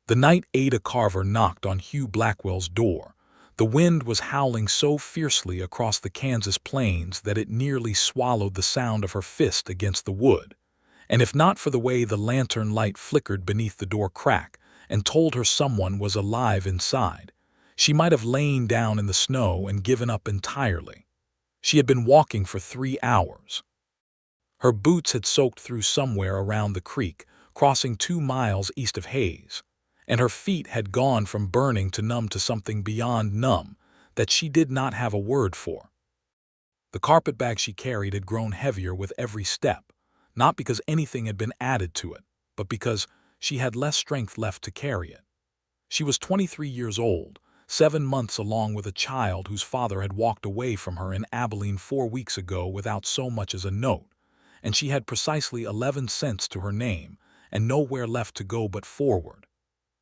The night Ada Carver knocked on Hugh Blackwell's door, the wind was howling so fiercely across the Kansas plains that it nearly swallowed the sound of her fist against the wood, and if not for the way the lantern light flickered beneath the door crack and told her someone was alive inside, she might have lain down in the snow and given up entirely. She had been walking for 3 hours. Her boots had soaked through somewhere around the creek, crossing 2 miles east of Hayes, and her feet had gone from burning to numb to something beyond numb that she did not have a word for. The carpetbag she carried had grown heavier with every step, not because anything had been added to it, but because she had less strength left to carry it. She was 23 years old, 7 months along with a child whose father had walked away from her in Abilene 4 weeks ago without so much as a note, and she had precisely 11 cents to her name and nowhere left to go but forward.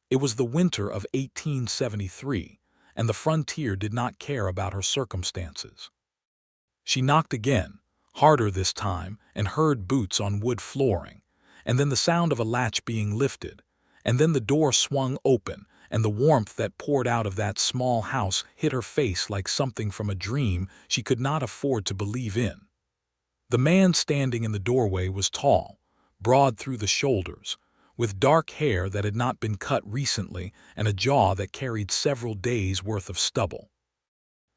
It was the winter of 1873, and the frontier did not care about her circumstances. She knocked again, harder this time, and heard boots on wood flooring, and then the sound of a latch being lifted, and then the door swung open, and the warmth that poured out of that small house hit her face like something from a dream she could not afford to believe in. The man standing in the doorway was tall, broad through the shoulders, with dark hair that had not been cut recently and a jaw that carried several days' worth of stubble.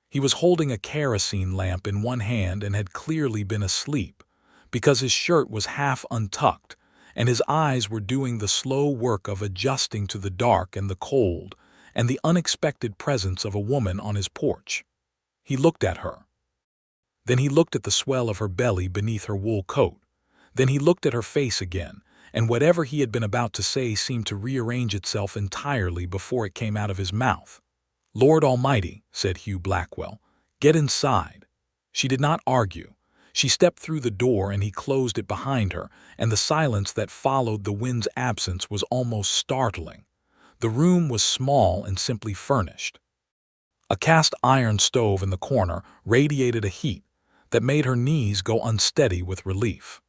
He was holding a kerosene lamp in one hand and had clearly been asleep, because his shirt was half untucked, and his eyes were doing the slow work of adjusting to the dark and the cold and the unexpected presence of a woman on his porch. He looked at her. Then he looked at the swell of her belly beneath her wool coat. Then he looked at her face again, and whatever he had been about to say seemed to rearrange itself entirely before it came out of his mouth. "Lord Almighty," said Hugh Blackwell, "get inside." She did not argue. She stepped through the door and he closed it behind her, and the silence that followed the wind's absence was almost startling. The room was small and simply furnished. A cast iron stove in the corner radiated a heat that made her knees go unsteady with relief.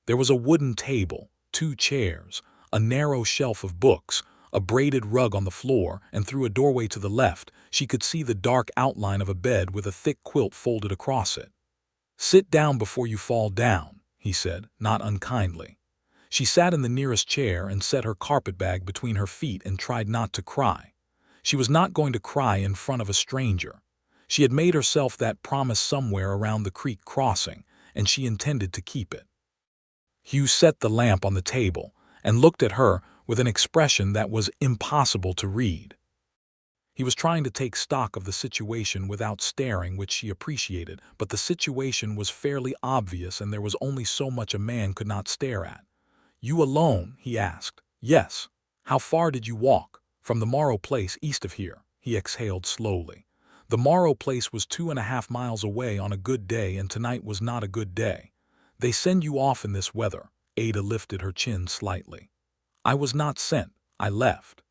There was a wooden table, 2 chairs, a narrow shelf of books, a braided rug on the floor, and through a doorway to the left she could see the dark outline of a bed with a thick quilt folded across it. "Sit down before you fall down," he said, not unkindly. She sat in the nearest chair and set her carpetbag between her feet and tried not to cry. She was not going to cry in front of a stranger. She had made herself that promise somewhere around the creek crossing, and she intended to keep it. Hugh set the lamp on the table and looked at her with an expression that was impossible to read. He was trying to take stock of the situation without staring, which she appreciated, but the situation was fairly obvious and there was only so much a man could not stare at. "You alone?" he asked. "Yes." "How far did you walk?" "From the Morrow place east of here." He exhaled slowly. The Morrow place was 2.5 miles away on a good day, and tonight was not a good day. "They send you off in this weather." Ada lifted her chin slightly. "I was not sent. I left."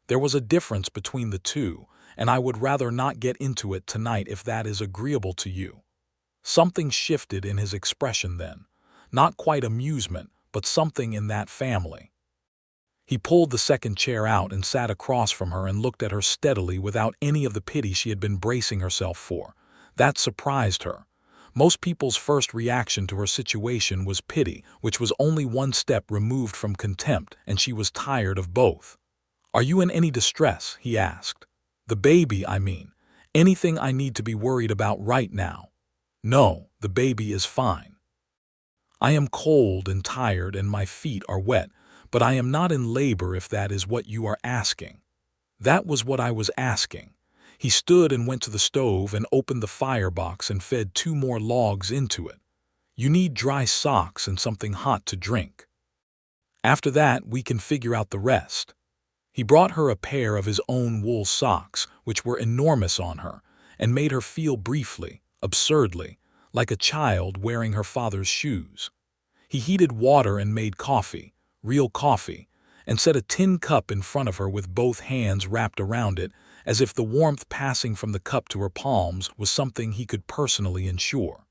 There was a difference between the two, and I would rather not get into it tonight if that is agreeable to you. Something shifted in his expression then. Not quite amusement, but something in that family. He pulled the second chair out and sat across from her and looked at her steadily without any of the pity she had been bracing herself for. That surprised her. Most people's first reaction to her situation was pity, which was only one step removed from contempt, and she was tired of both. "Are you in any distress?" he asked. "The baby, I mean. Anything I need to be worried about right now?" "No, the baby is fine." "I am cold and tired and my feet are wet, but I am not in labor if that is what you are asking." That was what I was asking. He stood and went to the stove and opened the firebox and fed 2 more logs into it. "You need dry socks and something hot to drink. After that, we can figure out the rest." He brought her a pair of his own wool socks, which were enormous on her, and made her feel briefly, absurdly, like a child wearing her father's shoes. He heated water and made coffee, real coffee, and set a tin cup in front of her with both hands wrapped around it, as if the warmth passing from the cup to her palms was something he could personally ensure.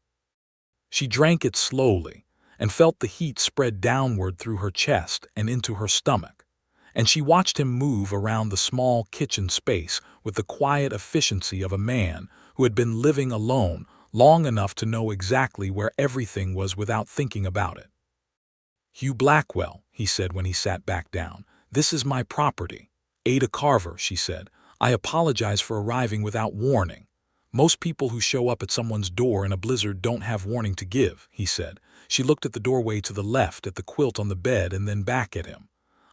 She drank it slowly, and felt the heat spread downward through her chest and into her stomach, and she watched him move around the small kitchen space with the quiet efficiency of a man who had been living alone long enough to know exactly where everything was without thinking about it. "Hugh Blackwell," he said when he sat back down, "this is my property." "Ada Carver," she said, "I apologize for arriving without warning." "Most people who show up at someone's door in a blizzard don't have warning to give," he said. She looked at the doorway to the left, at the quilt on the bed, and then back at him.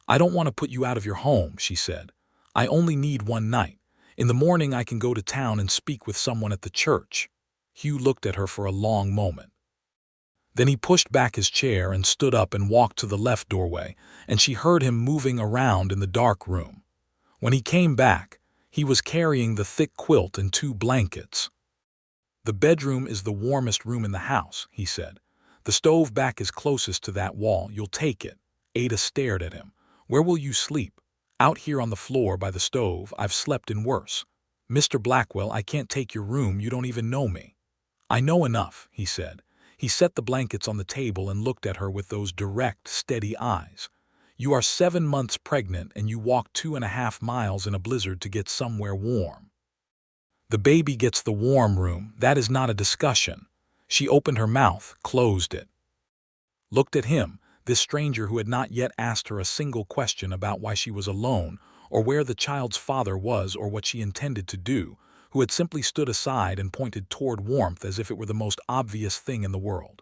"I don't want to put you out of your home," she said. "I only need one night. In the morning I can go to town and speak with someone at the church." Hugh looked at her for a long moment. Then he pushed back his chair and stood up and walked to the left doorway, and she heard him moving around in the dark room. When he came back, he was carrying the thick quilt and 2 blankets. "The bedroom is the warmest room in the house," he said. "The stove back is closest to that wall. You'll take it." Ada stared at him. "Where will you sleep?" "Out here on the floor by the stove. I've slept in worse." "Mr. Blackwell, I can't take your room. You don't even know me." "I know enough," he said. He set the blankets on the table and looked at her with those direct, steady eyes. "You are 7 months pregnant and you walk 2.5 miles in a blizzard to get somewhere warm. The baby gets the warm room. That is not a discussion." She opened her mouth, closed it, looked at him, this stranger who had not yet asked her a single question about why she was alone, or where the child's father was, or what she intended to do, who had simply stood aside and pointed toward warmth as if it were the most obvious thing in the world.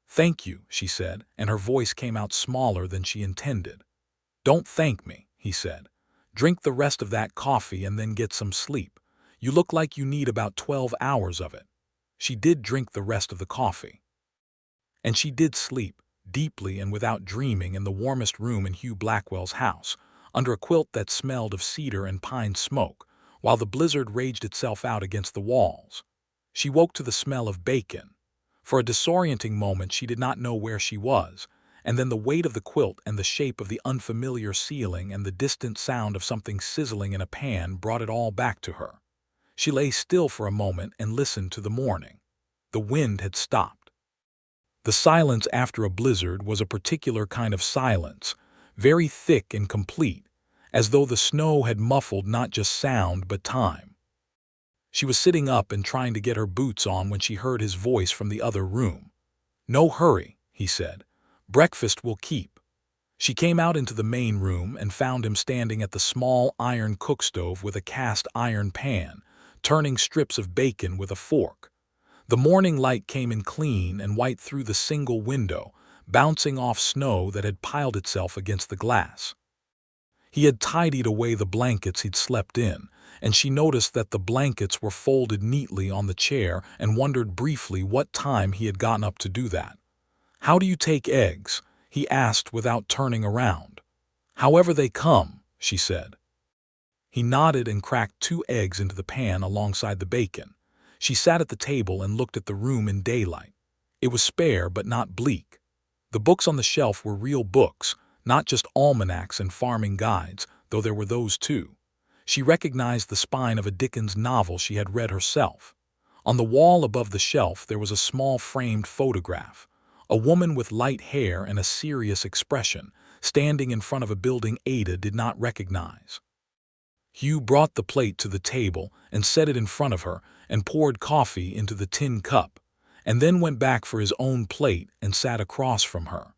"Thank you," she said, and her voice came out smaller than she intended. "Don't thank me," he said. "Drink the rest of that coffee and then get some sleep. You look like you need about 12 hours of it." She did drink the rest of the coffee. And she did sleep, deeply and without dreaming, in the warmest room in Hugh Blackwell's house, under a quilt that smelled of cedar and pine smoke, while the blizzard raged itself out against the walls. She woke to the smell of bacon. For a disorienting moment she did not know where she was, and then the weight of the quilt and the shape of the unfamiliar ceiling and the distant sound of something sizzling in a pan brought it all back to her. She lay still for a moment and listened to the morning. The wind had stopped. The silence after a blizzard was a particular kind of silence, very thick and complete, as though the snow had muffled not just sound but time. She was sitting up and trying to get her boots on when she heard his voice from the other room. "No hurry," he said. "Breakfast will keep." She came out into the main room and found him standing at the small iron cookstove with a cast iron pan, turning strips of bacon with a fork. The morning light came in clean and white through the single window, bouncing off snow that had piled itself against the glass. He had tidied away the blankets he'd slept in, and she noticed that the blankets were folded neatly on the chair and wondered briefly what time he had gotten up to do that. "How do you take eggs?" he asked without turning around. "However they come," she said. He nodded and cracked 2 eggs into the pan alongside the bacon. She sat at the table and looked at the room in daylight. It was spare but not bleak. The books on the shelf were real books, not just almanacs and farming guides, though there were those too. She recognized the spine of a Dickens novel she had read herself. On the wall above the shelf there was a small framed photograph, a woman with light hair and a serious expression, standing in front of a building Ada did not recognize. Hugh brought the plate to the table and set it in front of her and poured coffee into the tin cup, and then went back for his own plate and sat across from her.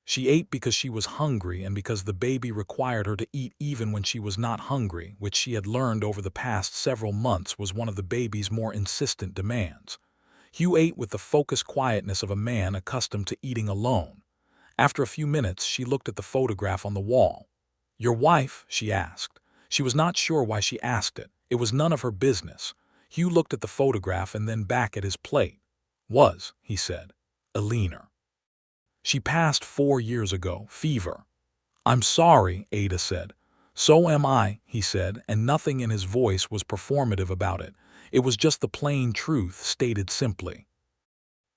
She ate because she was hungry and because the baby required her to eat even when she was not hungry, which she had learned over the past several months was one of the baby's more insistent demands. Hugh ate with the focused quietness of a man accustomed to eating alone. After a few minutes, she looked at the photograph on the wall. "Your wife?" she asked. She was not sure why she asked it. It was none of her business. Hugh looked at the photograph and then back at his plate. "Was," he said. "Eleanor. She passed 4 years ago, fever." "I'm sorry," Ada said. "So am I," he said, and nothing in his voice was performative about it. It was just the plain truth stated simply.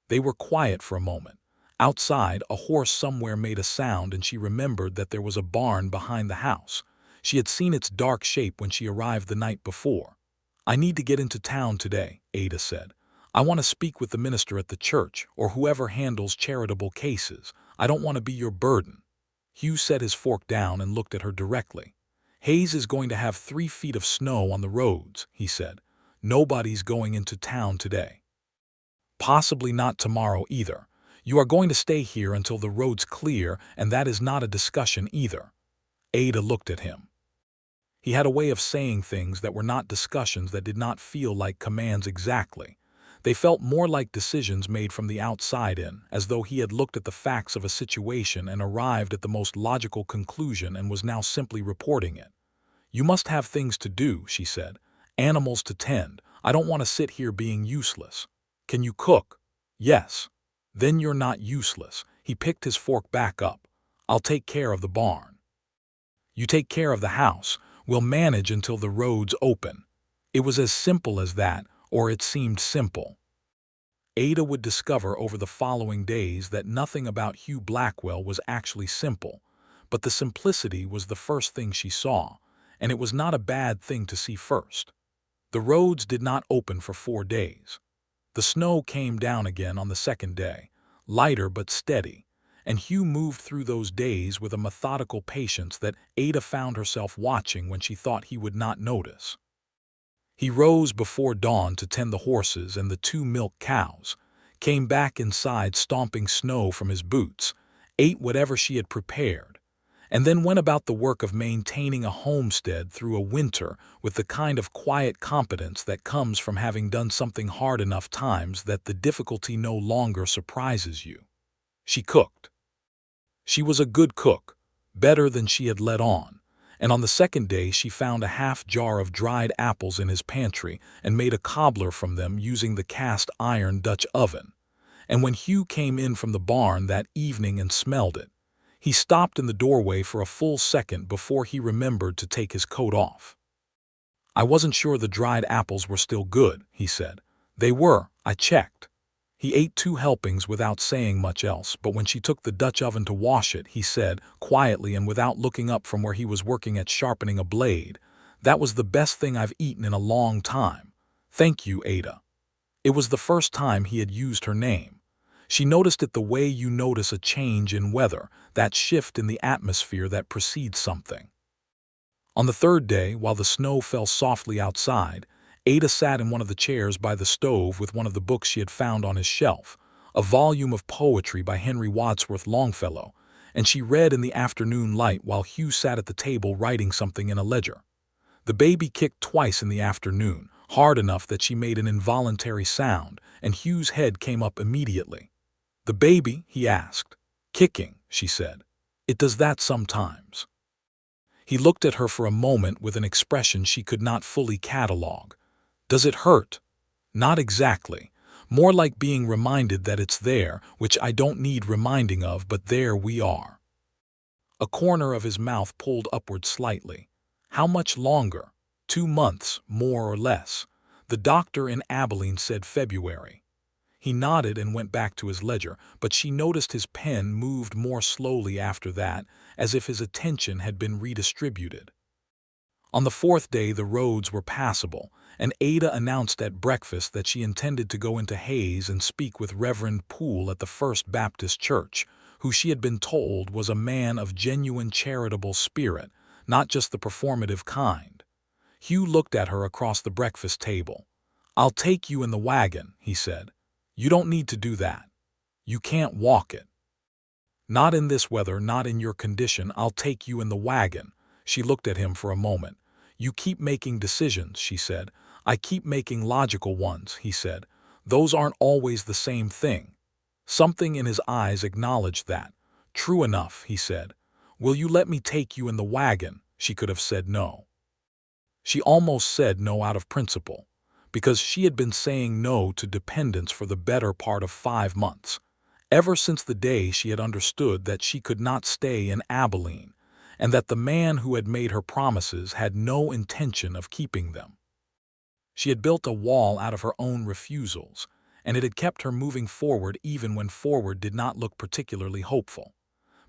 They were quiet for a moment. Outside, a horse somewhere made a sound and she remembered that there was a barn behind the house. She had seen its dark shape when she arrived the night before. "I need to get into town today," Ada said. "I want to speak with the minister at the church or whoever handles charitable cases. I don't want to be your burden." Hugh set his fork down and looked at her directly. Hayes is going to have 3 feet of snow on the roads, he said. Nobody's going into town today. Possibly not tomorrow either. You are going to stay here until the road's clear, and that is not a discussion either. Ada looked at him. He had a way of saying things that were not discussions, that did not feel like commands exactly. They felt more like decisions made from the outside in, as though he had looked at the facts of a situation and arrived at the most logical conclusion and was now simply reporting it. You must have things to do, she said. Animals to tend. I don't want to sit here being useless. Can you cook? Yes. Then you're not useless. He picked his fork back up. I'll take care of the barn. You take care of the house. We'll manage until the road's open. It was as simple as that, or it seemed simple. Ada would discover over the following days that nothing about Hugh Blackwell was actually simple, but the simplicity was the first thing she saw, and it was not a bad thing to see first. The roads did not open for 4 days. The snow came down again on the second day, lighter but steady, and Hugh moved through those days with a methodical patience that Ada found herself watching when she thought he would not notice. He rose before dawn to tend the horses and the 2 milk cows, came back inside stomping snow from his boots, ate whatever she had prepared, and then went about the work of maintaining a homestead through a winter with the kind of quiet competence that comes from having done something hard enough times that the difficulty no longer surprises you. She cooked. She was a good cook, better than she had let on, and on the second day she found a half jar of dried apples in his pantry and made a cobbler from them using the cast-iron Dutch oven. And when Hugh came in from the barn that evening and smelled it, he stopped in the doorway for a full second before he remembered to take his coat off. I wasn't sure the dried apples were still good, he said. They were, I checked. He ate 2 helpings without saying much else, but when she took the Dutch oven to wash it, he said, quietly and without looking up from where he was working at sharpening a blade, "That was the best thing I've eaten in a long time. Thank you, Ada." It was the first time he had used her name. She noticed it the way you notice a change in weather, that shift in the atmosphere that precedes something. On the third day, while the snow fell softly outside, Ada sat in one of the chairs by the stove with one of the books she had found on his shelf, a volume of poetry by Henry Wadsworth Longfellow, and she read in the afternoon light while Hugh sat at the table writing something in a ledger. The baby kicked twice in the afternoon, hard enough that she made an involuntary sound, and Hugh's head came up immediately. "The baby?" he asked. "Kicking," she said. "It does that sometimes." He looked at her for a moment with an expression she could not fully catalogue. "Does it hurt?" "Not exactly. More like being reminded that it's there, which I don't need reminding of, but there we are." A corner of his mouth pulled upward slightly. "How much longer?" 2 months, more or less. The doctor in Abilene said February. He nodded and went back to his ledger, but she noticed his pen moved more slowly after that, as if his attention had been redistributed. On the 4th day the roads were passable, and Ada announced at breakfast that she intended to go into Hayes and speak with Reverend Poole at the First Baptist Church, who she had been told was a man of genuine charitable spirit, not just the performative kind. Hugh looked at her across the breakfast table. "I'll take you in the wagon," he said. "You don't need to do that. You can't walk it." "Not in this weather, not in your condition. I'll take you in the wagon." She looked at him for a moment. "You keep making decisions," she said. "I keep making logical ones," he said. "Those aren't always the same thing." Something in his eyes acknowledged that. "True enough," he said. "Will you let me take you in the wagon?" She could have said no. She almost said no out of principle, because she had been saying no to dependence for the better part of 5 months, ever since the day she had understood that she could not stay in Abilene, and that the man who had made her promises had no intention of keeping them. She had built a wall out of her own refusals, and it had kept her moving forward even when forward did not look particularly hopeful.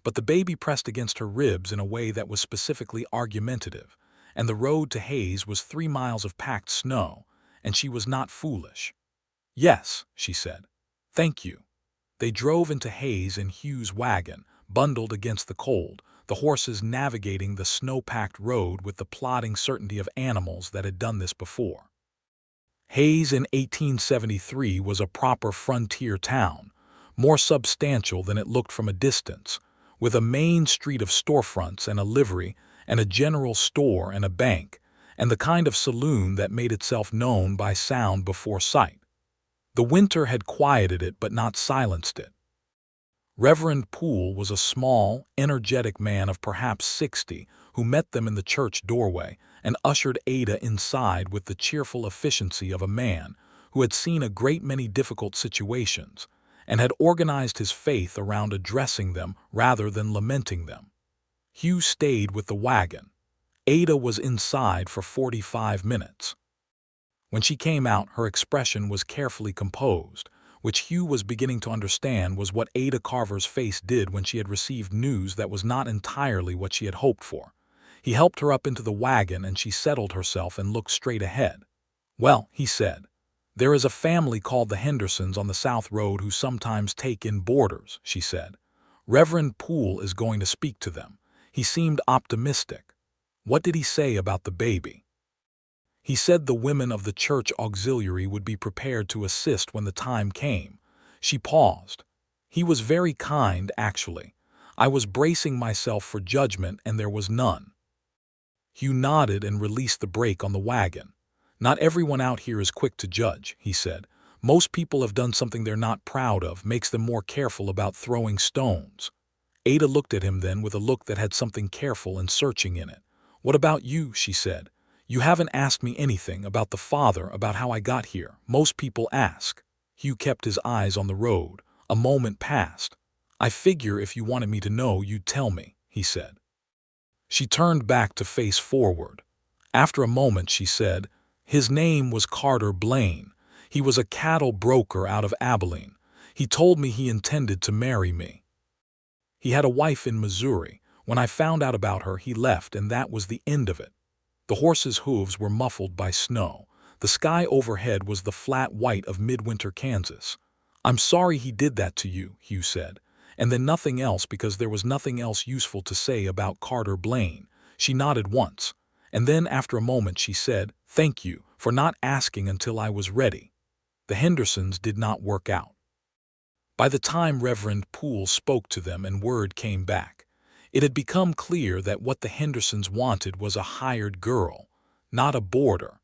But the baby pressed against her ribs in a way that was specifically argumentative, and the road to Hayes was 3 miles of packed snow, and she was not foolish. "Yes," she said. "Thank you." They drove into Hayes in Hugh's wagon, bundled against the cold, the horses navigating the snow-packed road with the plodding certainty of animals that had done this before. Hayes in 1873 was a proper frontier town, more substantial than it looked from a distance, with a main street of storefronts and a livery and a general store and a bank, and the kind of saloon that made itself known by sound before sight. The winter had quieted it but not silenced it. Reverend Poole was a small, energetic man of perhaps 60 who met them in the church doorway and ushered Ada inside with the cheerful efficiency of a man who had seen a great many difficult situations and had organized his faith around addressing them rather than lamenting them. Hugh stayed with the wagon. Ada was inside for 45 minutes. When she came out, her expression was carefully composed, which Hugh was beginning to understand was what Ada Carver's face did when she had received news that was not entirely what she had hoped for. He helped her up into the wagon and she settled herself and looked straight ahead. "Well," he said, "there is a family called the Hendersons on the South Road who sometimes take in boarders," she said. "Reverend Poole is going to speak to them. He seemed optimistic. What did he say about the baby?" "He said the women of the church auxiliary would be prepared to assist when the time came." She paused. "He was very kind, actually. I was bracing myself for judgment and there was none." Hugh nodded and released the brake on the wagon. "Not everyone out here is quick to judge," he said. "Most people have done something they're not proud of, makes them more careful about throwing stones." Ada looked at him then with a look that had something careful and searching in it. "What about you?" she said. "You haven't asked me anything about the father, about how I got here. Most people ask." Hugh kept his eyes on the road. A moment passed. "I figure if you wanted me to know, you'd tell me," he said. She turned back to face forward. After a moment she said, "His name was Carter Blaine. He was a cattle broker out of Abilene. He told me he intended to marry me. He had a wife in Missouri. When I found out about her, he left, and that was the end of it." The horses' hooves were muffled by snow. The sky overhead was the flat white of midwinter Kansas. "I'm sorry he did that to you," Hugh said. And then nothing else, because there was nothing else useful to say about Carter Blaine. She nodded once, and then after a moment she said, "Thank you for not asking until I was ready." The Hendersons did not work out. By the time Reverend Poole spoke to them and word came back, it had become clear that what the Hendersons wanted was a hired girl, not a boarder,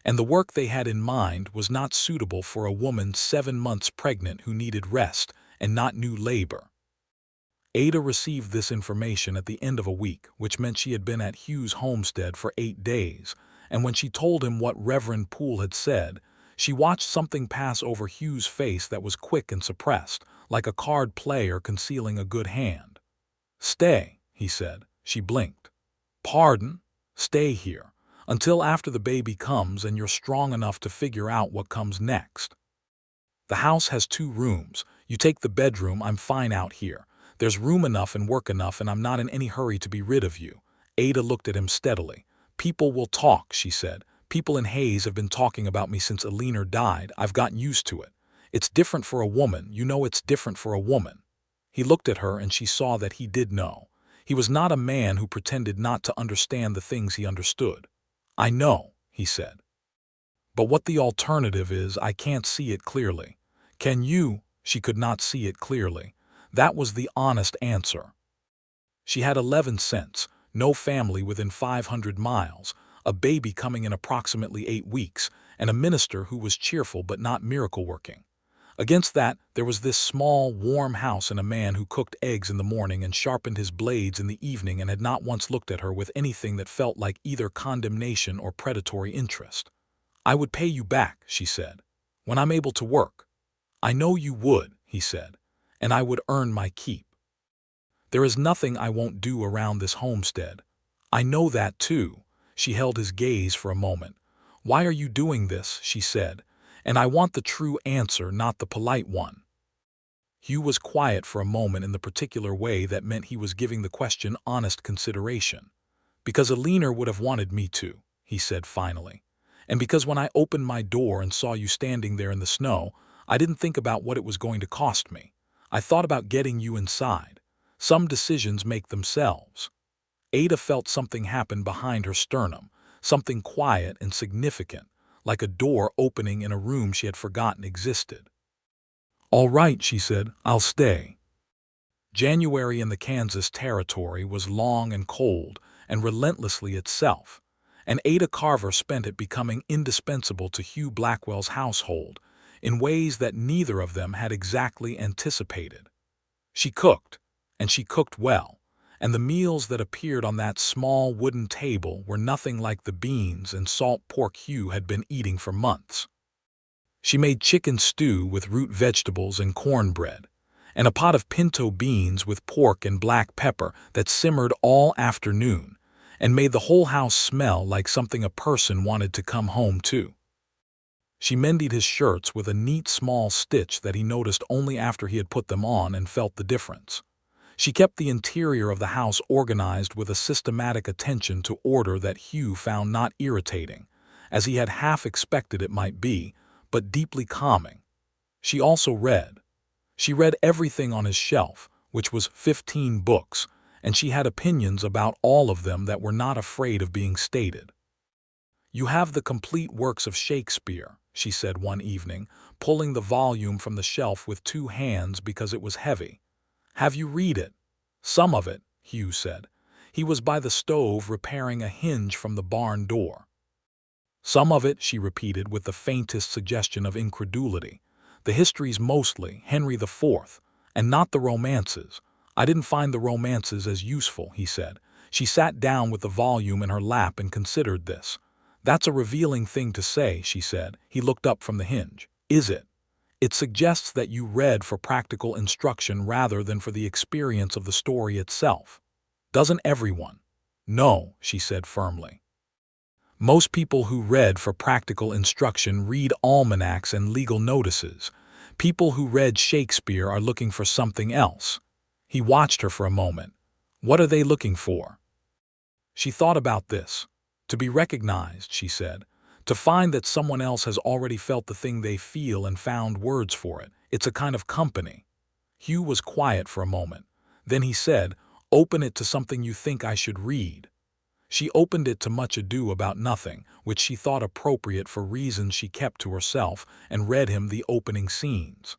and the work they had in mind was not suitable for a woman 7 months pregnant who needed rest and not new labor. Ada received this information at the end of a week, which meant she had been at Hugh's homestead for 8 days, and when she told him what Reverend Poole had said, she watched something pass over Hugh's face that was quick and suppressed, like a card player concealing a good hand. "Stay," he said. She blinked. "Pardon?" "Stay here, until after the baby comes and you're strong enough to figure out what comes next. The house has 2 rooms. You take the bedroom. I'm fine out here. There's room enough and work enough, and I'm not in any hurry to be rid of you." Ada looked at him steadily. "People will talk," she said. "People in Hayes have been talking about me since Eleanor died. I've gotten used to it. It's different for a woman. You know it's different for a woman." He looked at her and she saw that he did know. He was not a man who pretended not to understand the things he understood. "I know," he said. "But what the alternative is, I can't see it clearly." "Can you?" She could not see it clearly. That was the honest answer. She had 11 cents, no family within 500 miles, a baby coming in approximately 8 weeks, and a minister who was cheerful but not miracle-working. Against that, there was this small, warm house and a man who cooked eggs in the morning and sharpened his blades in the evening and had not once looked at her with anything that felt like either condemnation or predatory interest. "I would pay you back," she said, "when I'm able to work." "I know you would," he said, "and I would earn my keep. There is nothing I won't do around this homestead." "I know that too." She held his gaze for a moment. "Why are you doing this?" she said, "and I want the true answer, not the polite one." Hugh was quiet for a moment in the particular way that meant he was giving the question honest consideration. "Because Eleanor would have wanted me to," he said finally. "And because when I opened my door and saw you standing there in the snow, I didn't think about what it was going to cost me. I thought about getting you inside. Some decisions make themselves. Ada felt something happen behind her sternum, something quiet and significant, like a door opening in a room she had forgotten existed. "All right," she said, "I'll stay." January in the Kansas Territory was long and cold and relentlessly itself, and Ada Carver spent it becoming indispensable to Hugh Blackwell's household in ways that neither of them had exactly anticipated. She cooked, and she cooked well, and the meals that appeared on that small wooden table were nothing like the beans and salt pork Hugh had been eating for months. She made chicken stew with root vegetables and cornbread, and a pot of pinto beans with pork and black pepper that simmered all afternoon and made the whole house smell like something a person wanted to come home to. She mended his shirts with a neat small stitch that he noticed only after he had put them on and felt the difference. She kept the interior of the house organized with a systematic attention to order that Hugh found not irritating, as he had half expected it might be, but deeply calming. She also read. She read everything on his shelf, which was 15 books, and she had opinions about all of them that were not afraid of being stated. "You have the complete works of Shakespeare," she said one evening, pulling the volume from the shelf with two hands because it was heavy. "Have you read it?" "Some of it," Hugh said. He was by the stove repairing a hinge from the barn door. "Some of it," she repeated with the faintest suggestion of incredulity. "The histories mostly, Henry IV, and not the romances. I didn't find the romances as useful," he said. She sat down with the volume in her lap and considered this. "That's a revealing thing to say," she said. He looked up from the hinge. "Is it? It suggests that you read for practical instruction rather than for the experience of the story itself. Doesn't everyone?" "No," she said firmly. "Most people who read for practical instruction read almanacs and legal notices. People who read Shakespeare are looking for something else." He watched her for a moment. "What are they looking for?" She thought about this. "To be recognized," she said. "To find that someone else has already felt the thing they feel and found words for it. It's a kind of company." Hugh was quiet for a moment. Then he said, "Open it to something you think I should read." She opened it to Much Ado About Nothing, which she thought appropriate for reasons she kept to herself, and read him the opening scenes.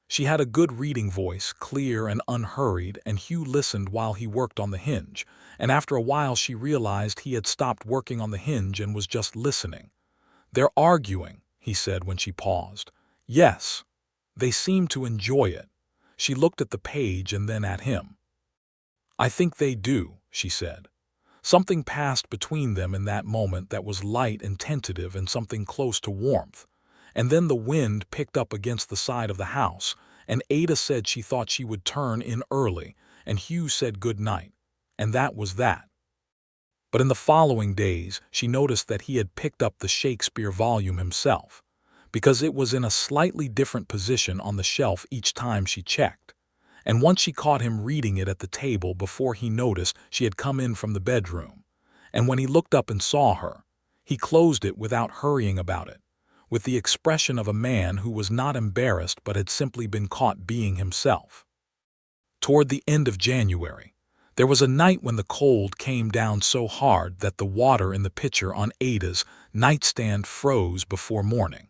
She had a good reading voice, clear and unhurried, and Hugh listened while he worked on the hinge, and after a while she realized he had stopped working on the hinge and was just listening. "They're arguing," he said when she paused. "Yes. They seem to enjoy it." She looked at the page and then at him. "I think they do," she said. Something passed between them in that moment that was light and tentative and something close to warmth. And then the wind picked up against the side of the house, and Ada said she thought she would turn in early, and Hugh said good night. And that was that. But in the following days, she noticed that he had picked up the Shakespeare volume himself, because it was in a slightly different position on the shelf each time she checked. And once she caught him reading it at the table before he noticed she had come in from the bedroom. And when he looked up and saw her, he closed it without hurrying about it, with the expression of a man who was not embarrassed but had simply been caught being himself. Toward the end of January, there was a night when the cold came down so hard that the water in the pitcher on Ada's nightstand froze before morning.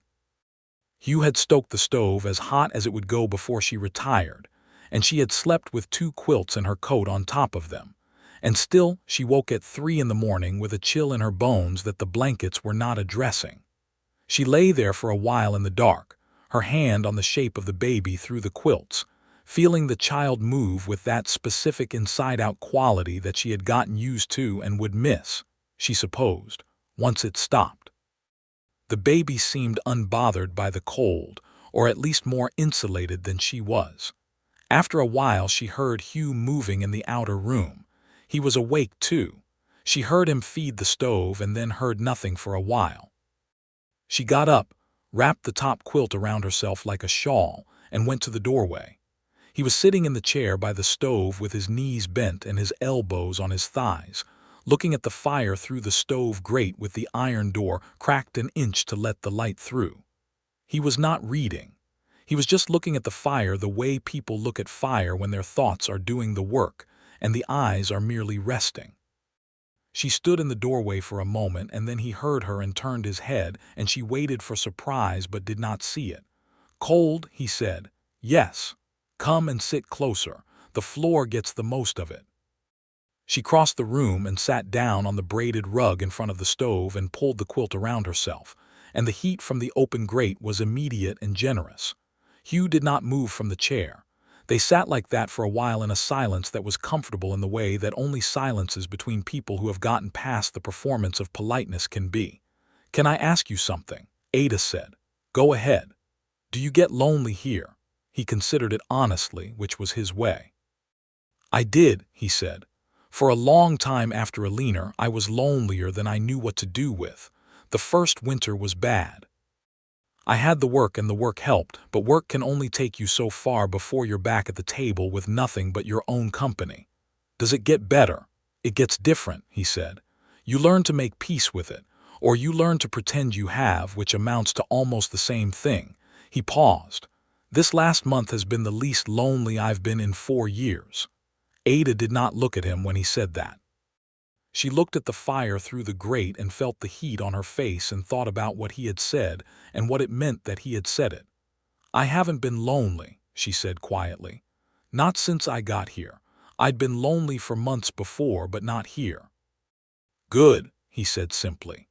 Hugh had stoked the stove as hot as it would go before she retired, and she had slept with 2 quilts and her coat on top of them. And still she woke at 3 in the morning with a chill in her bones that the blankets were not addressing. She lay there for a while in the dark, her hand on the shape of the baby through the quilts, feeling the child move with that specific inside-out quality that she had gotten used to and would miss, she supposed, once it stopped. The baby seemed unbothered by the cold, or at least more insulated than she was. After a while she heard Hugh moving in the outer room. He was awake too. She heard him feed the stove and then heard nothing for a while. She got up, wrapped the top quilt around herself like a shawl, and went to the doorway. He was sitting in the chair by the stove with his knees bent and his elbows on his thighs, looking at the fire through the stove grate with the iron door cracked an inch to let the light through. He was not reading. He was just looking at the fire the way people look at fire when their thoughts are doing the work, and the eyes are merely resting. She stood in the doorway for a moment, and then he heard her and turned his head, and she waited for surprise but did not see it. "Cold," he said. "Yes. Come and sit closer. The floor gets the most of it." She crossed the room and sat down on the braided rug in front of the stove and pulled the quilt around herself, and the heat from the open grate was immediate and generous. Hugh did not move from the chair. They sat like that for a while in a silence that was comfortable in the way that only silences between people who have gotten past the performance of politeness can be. "Can I ask you something?" Ada said. "Go ahead." "Do you get lonely here?" He considered it honestly, which was his way. "I did," he said. "For a long time after Alina, I was lonelier than I knew what to do with. The first winter was bad. I had the work and the work helped, but work can only take you so far before you're back at the table with nothing but your own company. Does it get better?" "It gets different," he said. "You learn to make peace with it, or you learn to pretend you have, which amounts to almost the same thing." He paused. "This last month has been the least lonely I've been in 4 years." Ada did not look at him when he said that. She looked at the fire through the grate and felt the heat on her face and thought about what he had said and what it meant that he had said it. "I haven't been lonely," she said quietly. "Not since I got here. I'd been lonely for months before, but not here." "Good," he said simply.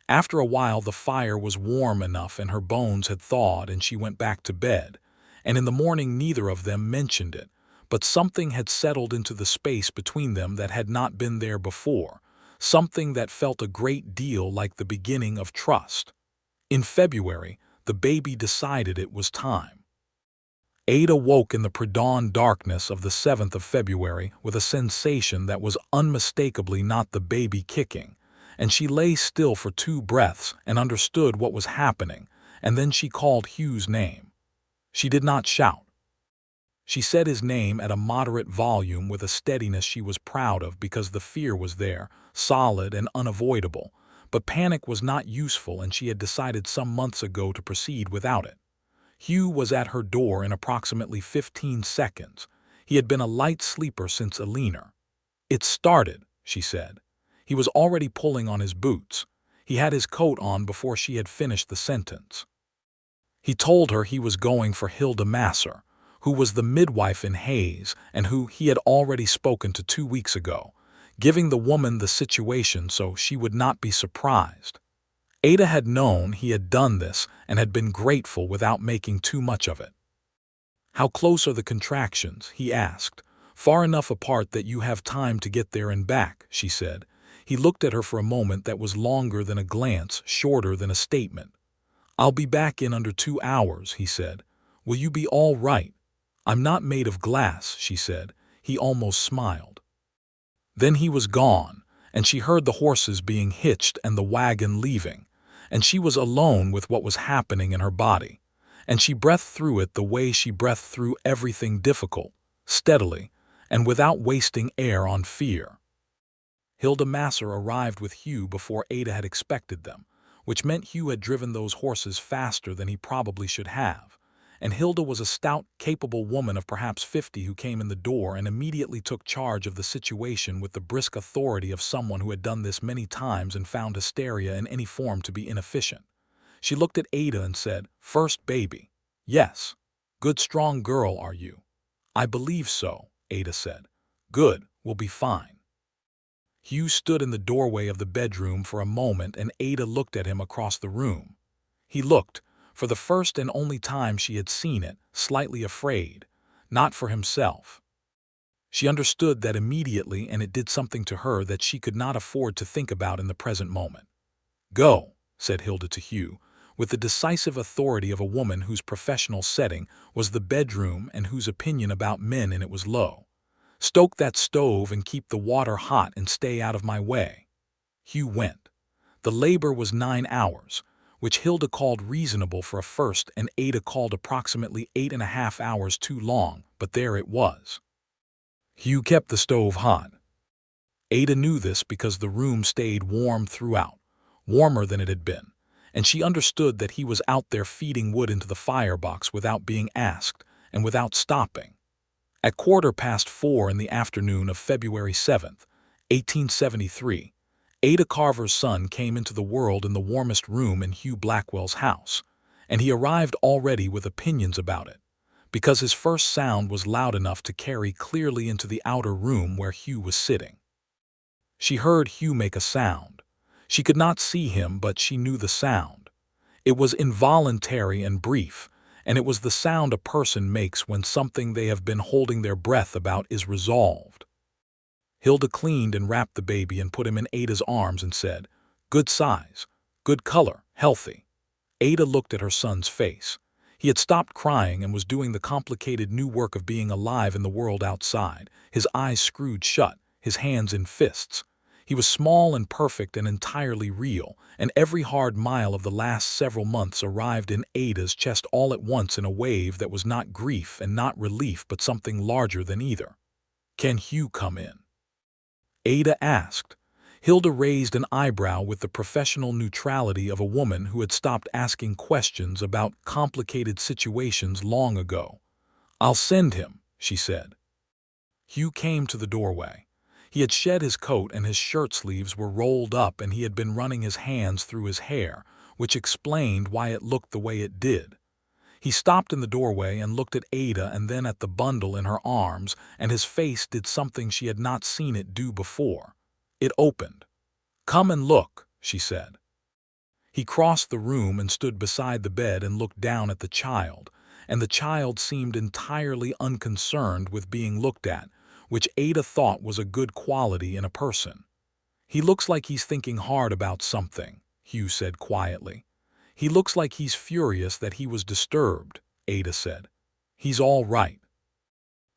After a while the fire was warm enough and her bones had thawed and she went back to bed, and in the morning neither of them mentioned it, but something had settled into the space between them that had not been there before, something that felt a great deal like the beginning of trust. In February, the baby decided it was time. Ada woke in the pre-dawn darkness of the 7th of February with a sensation that was unmistakably not the baby kicking, and she lay still for 2 breaths and understood what was happening, and then she called Hugh's name. She did not shout. She said his name at a moderate volume with a steadiness she was proud of because the fear was there, solid and unavoidable, but panic was not useful and she had decided some months ago to proceed without it. Hugh was at her door in approximately 15 seconds. He had been a light sleeper since Alina. "It started," she said. He was already pulling on his boots. He had his coat on before she had finished the sentence. He told her he was going for Hilda Masser, who was the midwife in Hayes and who he had already spoken to 2 weeks ago, giving the woman the situation so she would not be surprised. Ada had known he had done this and had been grateful without making too much of it. "How close are the contractions?" he asked. "Far enough apart that you have time to get there and back," she said. He looked at her for a moment that was longer than a glance, shorter than a statement. "I'll be back in under 2 hours," he said. "Will you be all right?" "I'm not made of glass," she said. He almost smiled. Then he was gone, and she heard the horses being hitched and the wagon leaving, and she was alone with what was happening in her body, and she breathed through it the way she breathed through everything difficult, steadily, and without wasting air on fear. Hilda Masser arrived with Hugh before Ada had expected them, which meant Hugh had driven those horses faster than he probably should have. And Hilda was a stout, capable woman of perhaps 50 who came in the door and immediately took charge of the situation with the brisk authority of someone who had done this many times and found hysteria in any form to be inefficient. She looked at Ada and said, "First baby." "Yes." "Good strong girl, are you?" "I believe so," Ada said. "Good, we'll be fine." Hugh stood in the doorway of the bedroom for a moment and Ada looked at him across the room. He looked, for the first and only time she had seen it, slightly afraid, not for himself. She understood that immediately, and it did something to her that she could not afford to think about in the present moment. "Go," said Hilda to Hugh, with the decisive authority of a woman whose professional setting was the bedroom and whose opinion about men in it was low. "Stoke that stove and keep the water hot and stay out of my way." Hugh went. The labor was 9 hours, which Hilda called reasonable for a first and Ada called approximately 8.5 hours too long, but there it was. Hugh kept the stove hot. Ada knew this because the room stayed warm throughout, warmer than it had been, and she understood that he was out there feeding wood into the firebox without being asked and without stopping. At 4:15 in the afternoon of February 7th, 1873, Ada Carver's son came into the world in the warmest room in Hugh Blackwell's house, and he arrived already with opinions about it, because his first sound was loud enough to carry clearly into the outer room where Hugh was sitting. She heard Hugh make a sound. She could not see him, but she knew the sound. It was involuntary and brief, and it was the sound a person makes when something they have been holding their breath about is resolved. Hilda cleaned and wrapped the baby and put him in Ada's arms and said, "Good size, good color, healthy." Ada looked at her son's face. He had stopped crying and was doing the complicated new work of being alive in the world outside, his eyes screwed shut, his hands in fists. He was small and perfect and entirely real, and every hard mile of the last several months arrived in Ada's chest all at once in a wave that was not grief and not relief but something larger than either. "Can Hugh come in?" Ada asked. Hilda raised an eyebrow with the professional neutrality of a woman who had stopped asking questions about complicated situations long ago. "I'll send him," she said. Hugh came to the doorway. He had shed his coat and his shirt sleeves were rolled up, and he had been running his hands through his hair, which explained why it looked the way it did. He stopped in the doorway and looked at Ada and then at the bundle in her arms, and his face did something she had not seen it do before. It opened. "Come and look," she said. He crossed the room and stood beside the bed and looked down at the child, and the child seemed entirely unconcerned with being looked at, which Ada thought was a good quality in a person. "He looks like he's thinking hard about something," Hugh said quietly. "He looks like he's furious that he was disturbed," Ada said. "He's all right."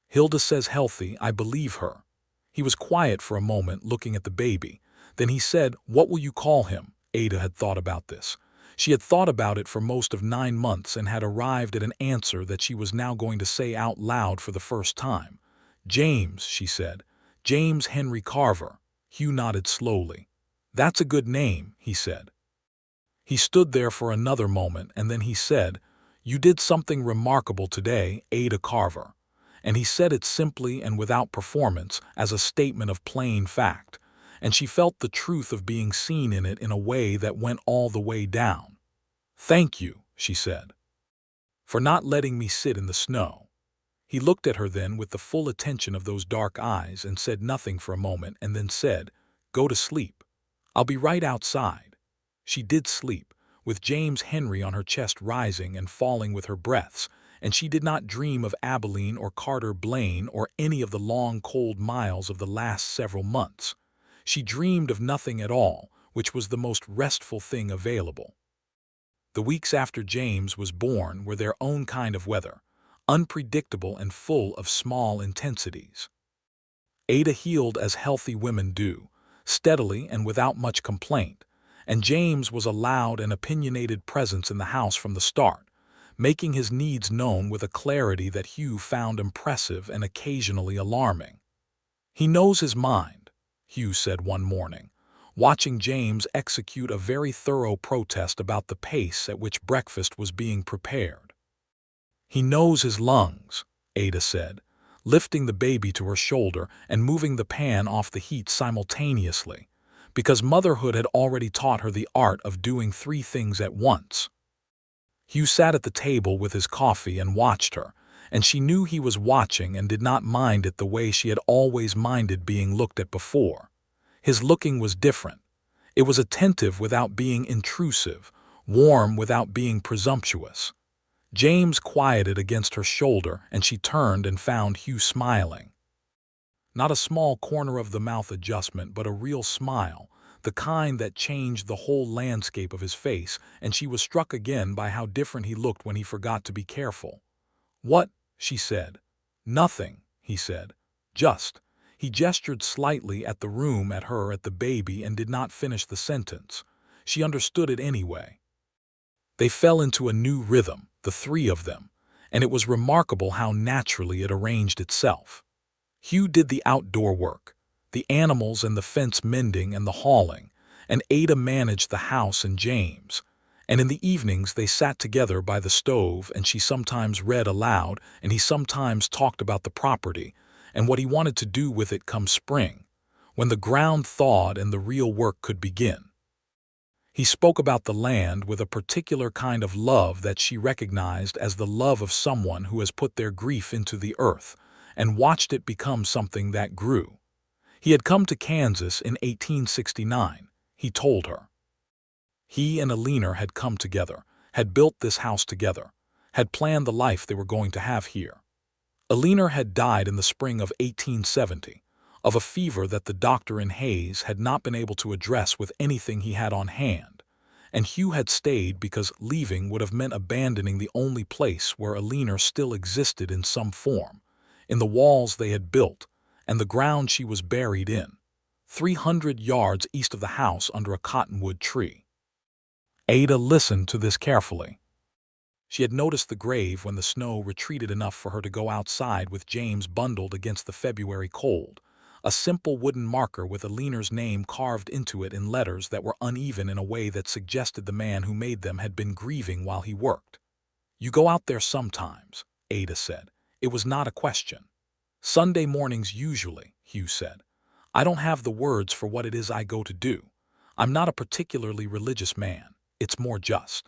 "Hilda says healthy, I believe her." He was quiet for a moment, looking at the baby. Then he said, "What will you call him?" Ada had thought about this. She had thought about it for most of 9 months and had arrived at an answer that she was now going to say out loud for the first time. "James," she said. "James Henry Carver." Hugh nodded slowly. "That's a good name," he said. He stood there for another moment, and then he said, "You did something remarkable today, Ada Carver." And he said it simply and without performance, as a statement of plain fact, and she felt the truth of being seen in it in a way that went all the way down. "Thank you," she said, "for not letting me sit in the snow." He looked at her then with the full attention of those dark eyes and said nothing for a moment, and then said, "Go to sleep. I'll be right outside." She did sleep, with James Henry on her chest rising and falling with her breaths, and she did not dream of Abilene or Carter Blaine or any of the long cold miles of the last several months. She dreamed of nothing at all, which was the most restful thing available. The weeks after James was born were their own kind of weather, unpredictable and full of small intensities. Ada healed as healthy women do, steadily and without much complaint, and James was a loud and opinionated presence in the house from the start, making his needs known with a clarity that Hugh found impressive and occasionally alarming. "He knows his mind," Hugh said one morning, watching James execute a very thorough protest about the pace at which breakfast was being prepared. "He knows his lungs," Ada said, lifting the baby to her shoulder and moving the pan off the heat simultaneously, because motherhood had already taught her the art of doing 3 things at once. Hugh sat at the table with his coffee and watched her, and she knew he was watching and did not mind it the way she had always minded being looked at before. His looking was different. It was attentive without being intrusive, warm without being presumptuous. James quieted against her shoulder, and she turned and found Hugh smiling. Not a small corner-of-the-mouth adjustment, but a real smile, the kind that changed the whole landscape of his face, and she was struck again by how different he looked when he forgot to be careful. "What?" she said. "Nothing," he said. "Just." He gestured slightly at the room, at her, at the baby, and did not finish the sentence. She understood it anyway. They fell into a new rhythm, the 3 of them, and it was remarkable how naturally it arranged itself. Hugh did the outdoor work, the animals and the fence mending and the hauling, and Ada managed the house and James. And in the evenings they sat together by the stove, and she sometimes read aloud, and he sometimes talked about the property and what he wanted to do with it come spring, when the ground thawed and the real work could begin. He spoke about the land with a particular kind of love that she recognized as the love of someone who has put their grief into the earth and watched it become something that grew. He had come to Kansas in 1869, he told her. He and Alina had come together, had built this house together, had planned the life they were going to have here. Alina had died in the spring of 1870, of a fever that the doctor in Hayes had not been able to address with anything he had on hand, and Hugh had stayed because leaving would have meant abandoning the only place where Alina still existed in some form, in the walls they had built and the ground she was buried in, 300 yards east of the house under a cottonwood tree. Ada listened to this carefully. She had noticed the grave when the snow retreated enough for her to go outside with James bundled against the February cold, a simple wooden marker with Alina's name carved into it in letters that were uneven in a way that suggested the man who made them had been grieving while he worked. "You go out there sometimes," Ada said. It was not a question. "Sunday mornings usually," Hugh said. "I don't have the words for what it is I go to do. I'm not a particularly religious man. It's more just."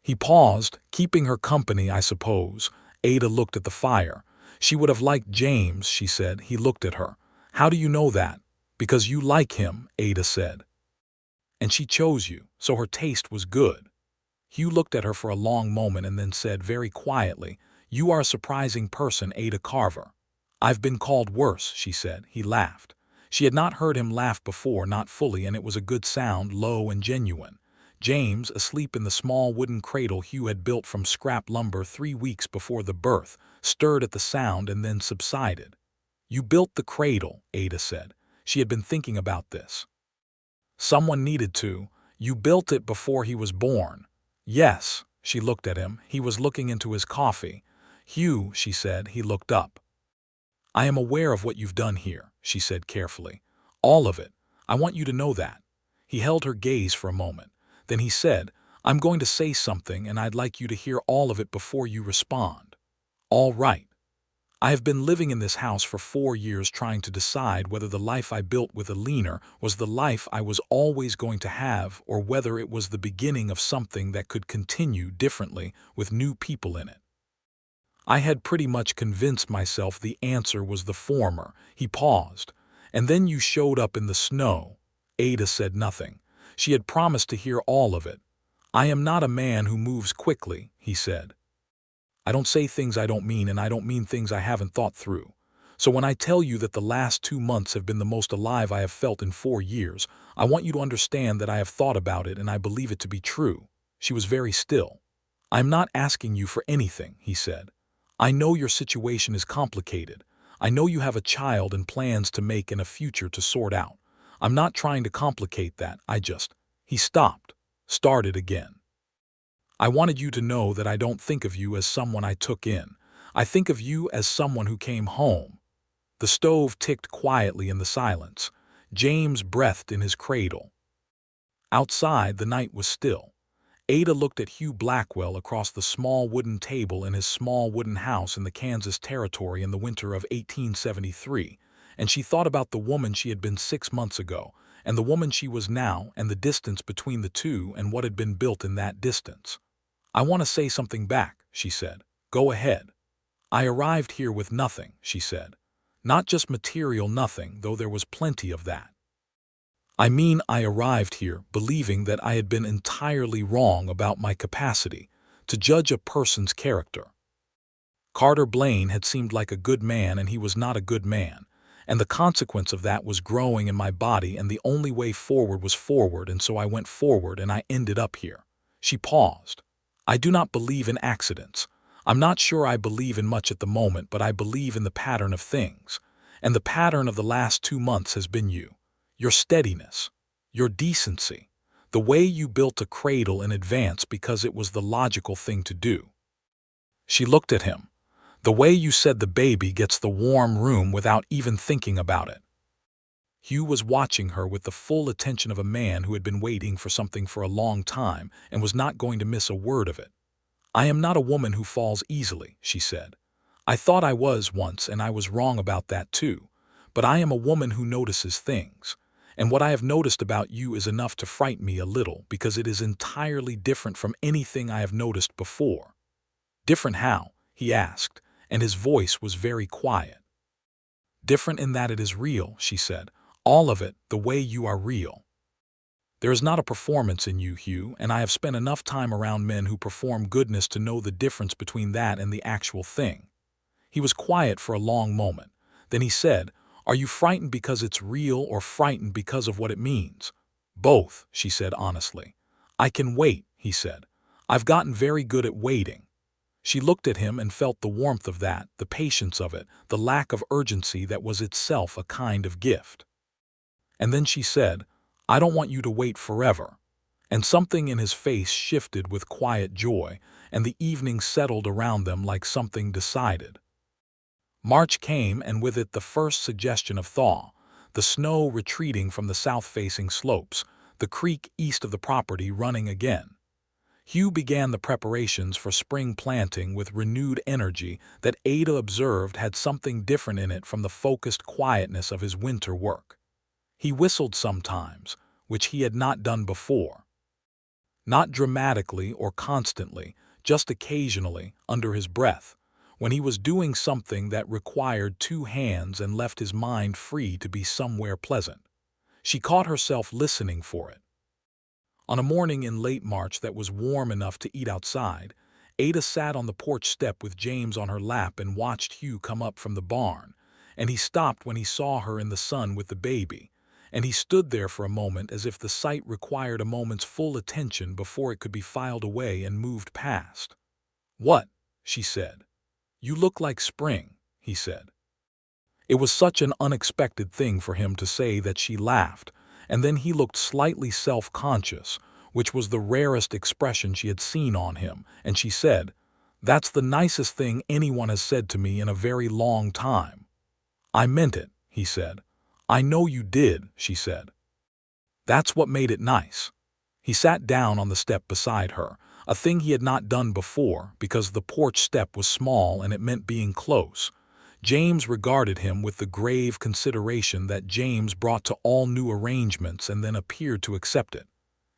He paused, keeping her company, I suppose. Ada looked at the fire. She would have liked James, she said. He looked at her. "How do you know that?" "Because you like him," Ada said. "And she chose you, so her taste was good." Hugh looked at her for a long moment and then said very quietly, "You are a surprising person, Ada Carver." "I've been called worse," she said. He laughed. She had not heard him laugh before, not fully, and it was a good sound, low and genuine. James, asleep in the small wooden cradle Hugh had built from scrap lumber 3 weeks before the birth, stirred at the sound and then subsided. "You built the cradle," Ada said. She had been thinking about this. "Someone needed to. You built it before he was born." "Yes." She looked at him. He was looking into his coffee. "Hugh," she said. He looked up. "I am aware of what you've done here," she said carefully. "All of it. I want you to know that." He held her gaze for a moment. Then he said, "I'm going to say something, and I'd like you to hear all of it before you respond." "All right. I have been living in this house for 4 years trying to decide whether the life I built with Alina was the life I was always going to have or whether it was the beginning of something that could continue differently with new people in it. I had pretty much convinced myself the answer was the former." He paused. "And then you showed up in the snow." Ada said nothing. She had promised to hear all of it. "I am not a man who moves quickly," he said. "I don't say things I don't mean, and I don't mean things I haven't thought through. So when I tell you that the last 2 months have been the most alive I have felt in 4 years, I want you to understand that I have thought about it and I believe it to be true." She was very still. "I am not asking you for anything," he said. "I know your situation is complicated. I know you have a child and plans to make and a future to sort out. I'm not trying to complicate that. He stopped, started again. "I wanted you to know that I don't think of you as someone I took in. I think of you as someone who came home." The stove ticked quietly in the silence. James breathed in his cradle. Outside, the night was still. Ada looked at Hugh Blackwell across the small wooden table in his small wooden house in the Kansas Territory in the winter of 1873, and she thought about the woman she had been 6 months ago, and the woman she was now, and the distance between the two and what had been built in that distance. "I want to say something back," she said. "Go ahead." "I arrived here with nothing," she said. "Not just material nothing, though there was plenty of that. I mean, I arrived here believing that I had been entirely wrong about my capacity to judge a person's character. Carter Blaine had seemed like a good man, and he was not a good man, and the consequence of that was growing in my body, and the only way forward was forward, and so I went forward and I ended up here." She paused. "I do not believe in accidents. I'm not sure I believe in much at the moment, but I believe in the pattern of things, and the pattern of the last 2 months has been you. Your steadiness, your decency, the way you built a cradle in advance because it was the logical thing to do." She looked at him. "The way you said the baby gets the warm room without even thinking about it." Hugh was watching her with the full attention of a man who had been waiting for something for a long time and was not going to miss a word of it. "I am not a woman who falls easily," she said. "I thought I was once, and I was wrong about that too. But I am a woman who notices things. And what I have noticed about you is enough to frighten me a little because it is entirely different from anything I have noticed before." "Different how?" he asked, and his voice was very quiet. "Different in that it is real," she said. "All of it, the way you are real. There is not a performance in you, Hugh, and I have spent enough time around men who perform goodness to know the difference between that and the actual thing." He was quiet for a long moment. Then he said, "Are you frightened because it's real or frightened because of what it means?" "Both," she said honestly. "I can wait," he said. "I've gotten very good at waiting." She looked at him and felt the warmth of that, the patience of it, the lack of urgency that was itself a kind of gift. And then she said, "I don't want you to wait forever." And something in his face shifted with quiet joy, and the evening settled around them like something decided. March came, and with it the first suggestion of thaw, the snow retreating from the south-facing slopes, the creek east of the property running again. Hugh began the preparations for spring planting with renewed energy that Ada observed had something different in it from the focused quietness of his winter work. He whistled sometimes, which he had not done before. Not dramatically or constantly, just occasionally, under his breath, when he was doing something that required two hands and left his mind free to be somewhere pleasant. She caught herself listening for it. On a morning in late March that was warm enough to eat outside, Ada sat on the porch step with James on her lap and watched Hugh come up from the barn, and he stopped when he saw her in the sun with the baby, and he stood there for a moment as if the sight required a moment's full attention before it could be filed away and moved past. "What?" she said. "You look like spring," he said. It was such an unexpected thing for him to say that she laughed, and then he looked slightly self-conscious, which was the rarest expression she had seen on him, and she said, "That's the nicest thing anyone has said to me in a very long time." "I meant it," he said. "I know you did," she said. "That's what made it nice." He sat down on the step beside her, a thing he had not done before because the porch step was small and it meant being close. James regarded him with the grave consideration that James brought to all new arrangements and then appeared to accept it.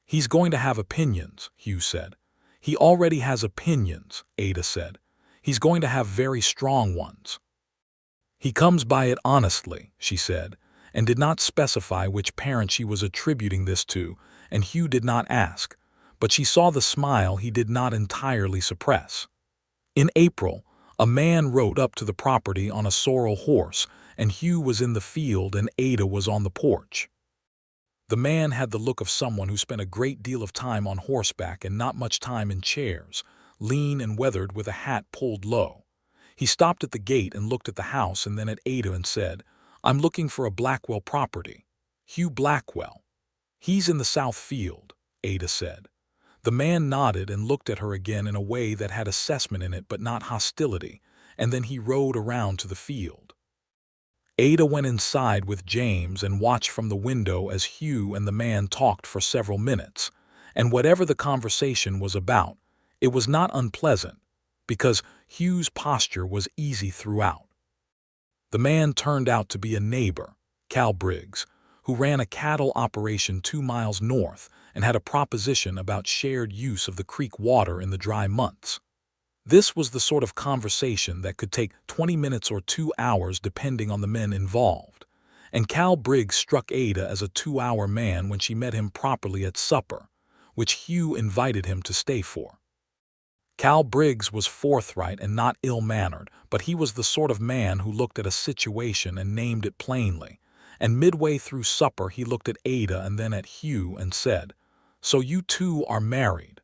"He's going to have opinions," Hugh said. "He already has opinions," Ada said. "He's going to have very strong ones." "He comes by it honestly," she said, and did not specify which parent she was attributing this to, and Hugh did not ask, but she saw the smile he did not entirely suppress. In April, a man rode up to the property on a sorrel horse, and Hugh was in the field and Ada was on the porch. The man had the look of someone who spent a great deal of time on horseback and not much time in chairs, lean and weathered with a hat pulled low. He stopped at the gate and looked at the house and then at Ada and said, "I'm looking for a Blackwell property." "Hugh Blackwell." "He's in the south field," Ada said. The man nodded and looked at her again in a way that had assessment in it but not hostility, and then he rode around to the field. Ada went inside with James and watched from the window as Hugh and the man talked for several minutes, and whatever the conversation was about, it was not unpleasant, because Hugh's posture was easy throughout. The man turned out to be a neighbor, Cal Briggs, who ran a cattle operation 2 miles north and had a proposition about shared use of the creek water in the dry months. This was the sort of conversation that could take 20 minutes or 2 hours depending on the men involved, and Cal Briggs struck Ada as a 2-hour man when she met him properly at supper, which Hugh invited him to stay for. Cal Briggs was forthright and not ill-mannered, but he was the sort of man who looked at a situation and named it plainly, and midway through supper he looked at Ada and then at Hugh and said, "So you two are married?"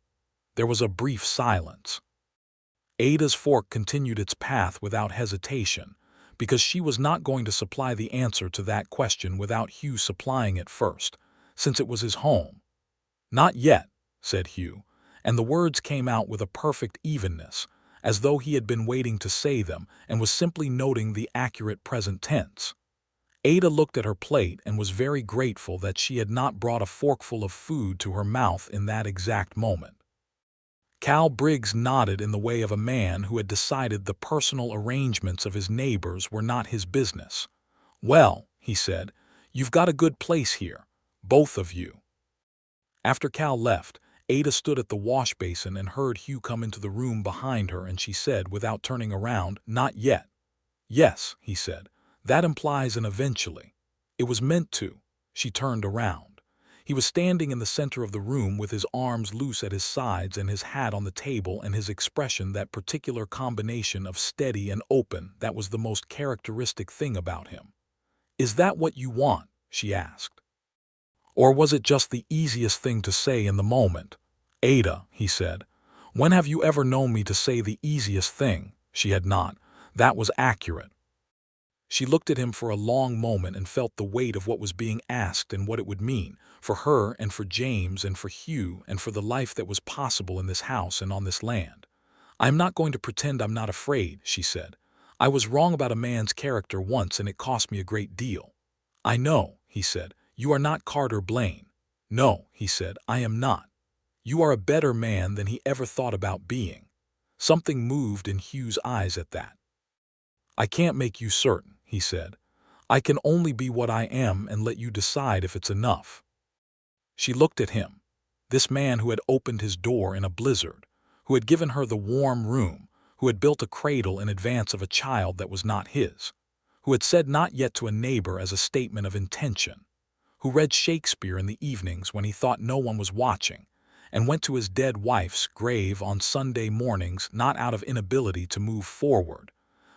There was a brief silence. Ada's fork continued its path without hesitation, because she was not going to supply the answer to that question without Hugh supplying it first, since it was his home. "Not yet," said Hugh, and the words came out with a perfect evenness, as though he had been waiting to say them and was simply noting the accurate present tense. Ada looked at her plate and was very grateful that she had not brought a forkful of food to her mouth in that exact moment. Cal Briggs nodded in the way of a man who had decided the personal arrangements of his neighbors were not his business. "Well," he said, "you've got a good place here, both of you." After Cal left, Ada stood at the wash basin and heard Hugh come into the room behind her, and she said, without turning around, "Not yet." "Yes," he said, "that implies an eventually. It was meant to." She turned around. He was standing in the center of the room with his arms loose at his sides and his hat on the table, and his expression that particular combination of steady and open that was the most characteristic thing about him. "Is that what you want?" she asked. "Or was it just the easiest thing to say in the moment?" "Ada," he said, "when have you ever known me to say the easiest thing?" She had not. That was accurate. She looked at him for a long moment and felt the weight of what was being asked and what it would mean, for her and for James and for Hugh and for the life that was possible in this house and on this land. "I'm not going to pretend I'm not afraid," she said. "I was wrong about a man's character once, and it cost me a great deal." "I know," he said. "You are not Carter Blaine." "No," he said, "I am not. You are a better man than he ever thought about being." Something moved in Hugh's eyes at that. "I can't make you certain," he said. "I can only be what I am and let you decide if it's enough." She looked at him, this man who had opened his door in a blizzard, who had given her the warm room, who had built a cradle in advance of a child that was not his, who had said "not yet" to a neighbor as a statement of intention, who read Shakespeare in the evenings when he thought no one was watching, and went to his dead wife's grave on Sunday mornings not out of inability to move forward,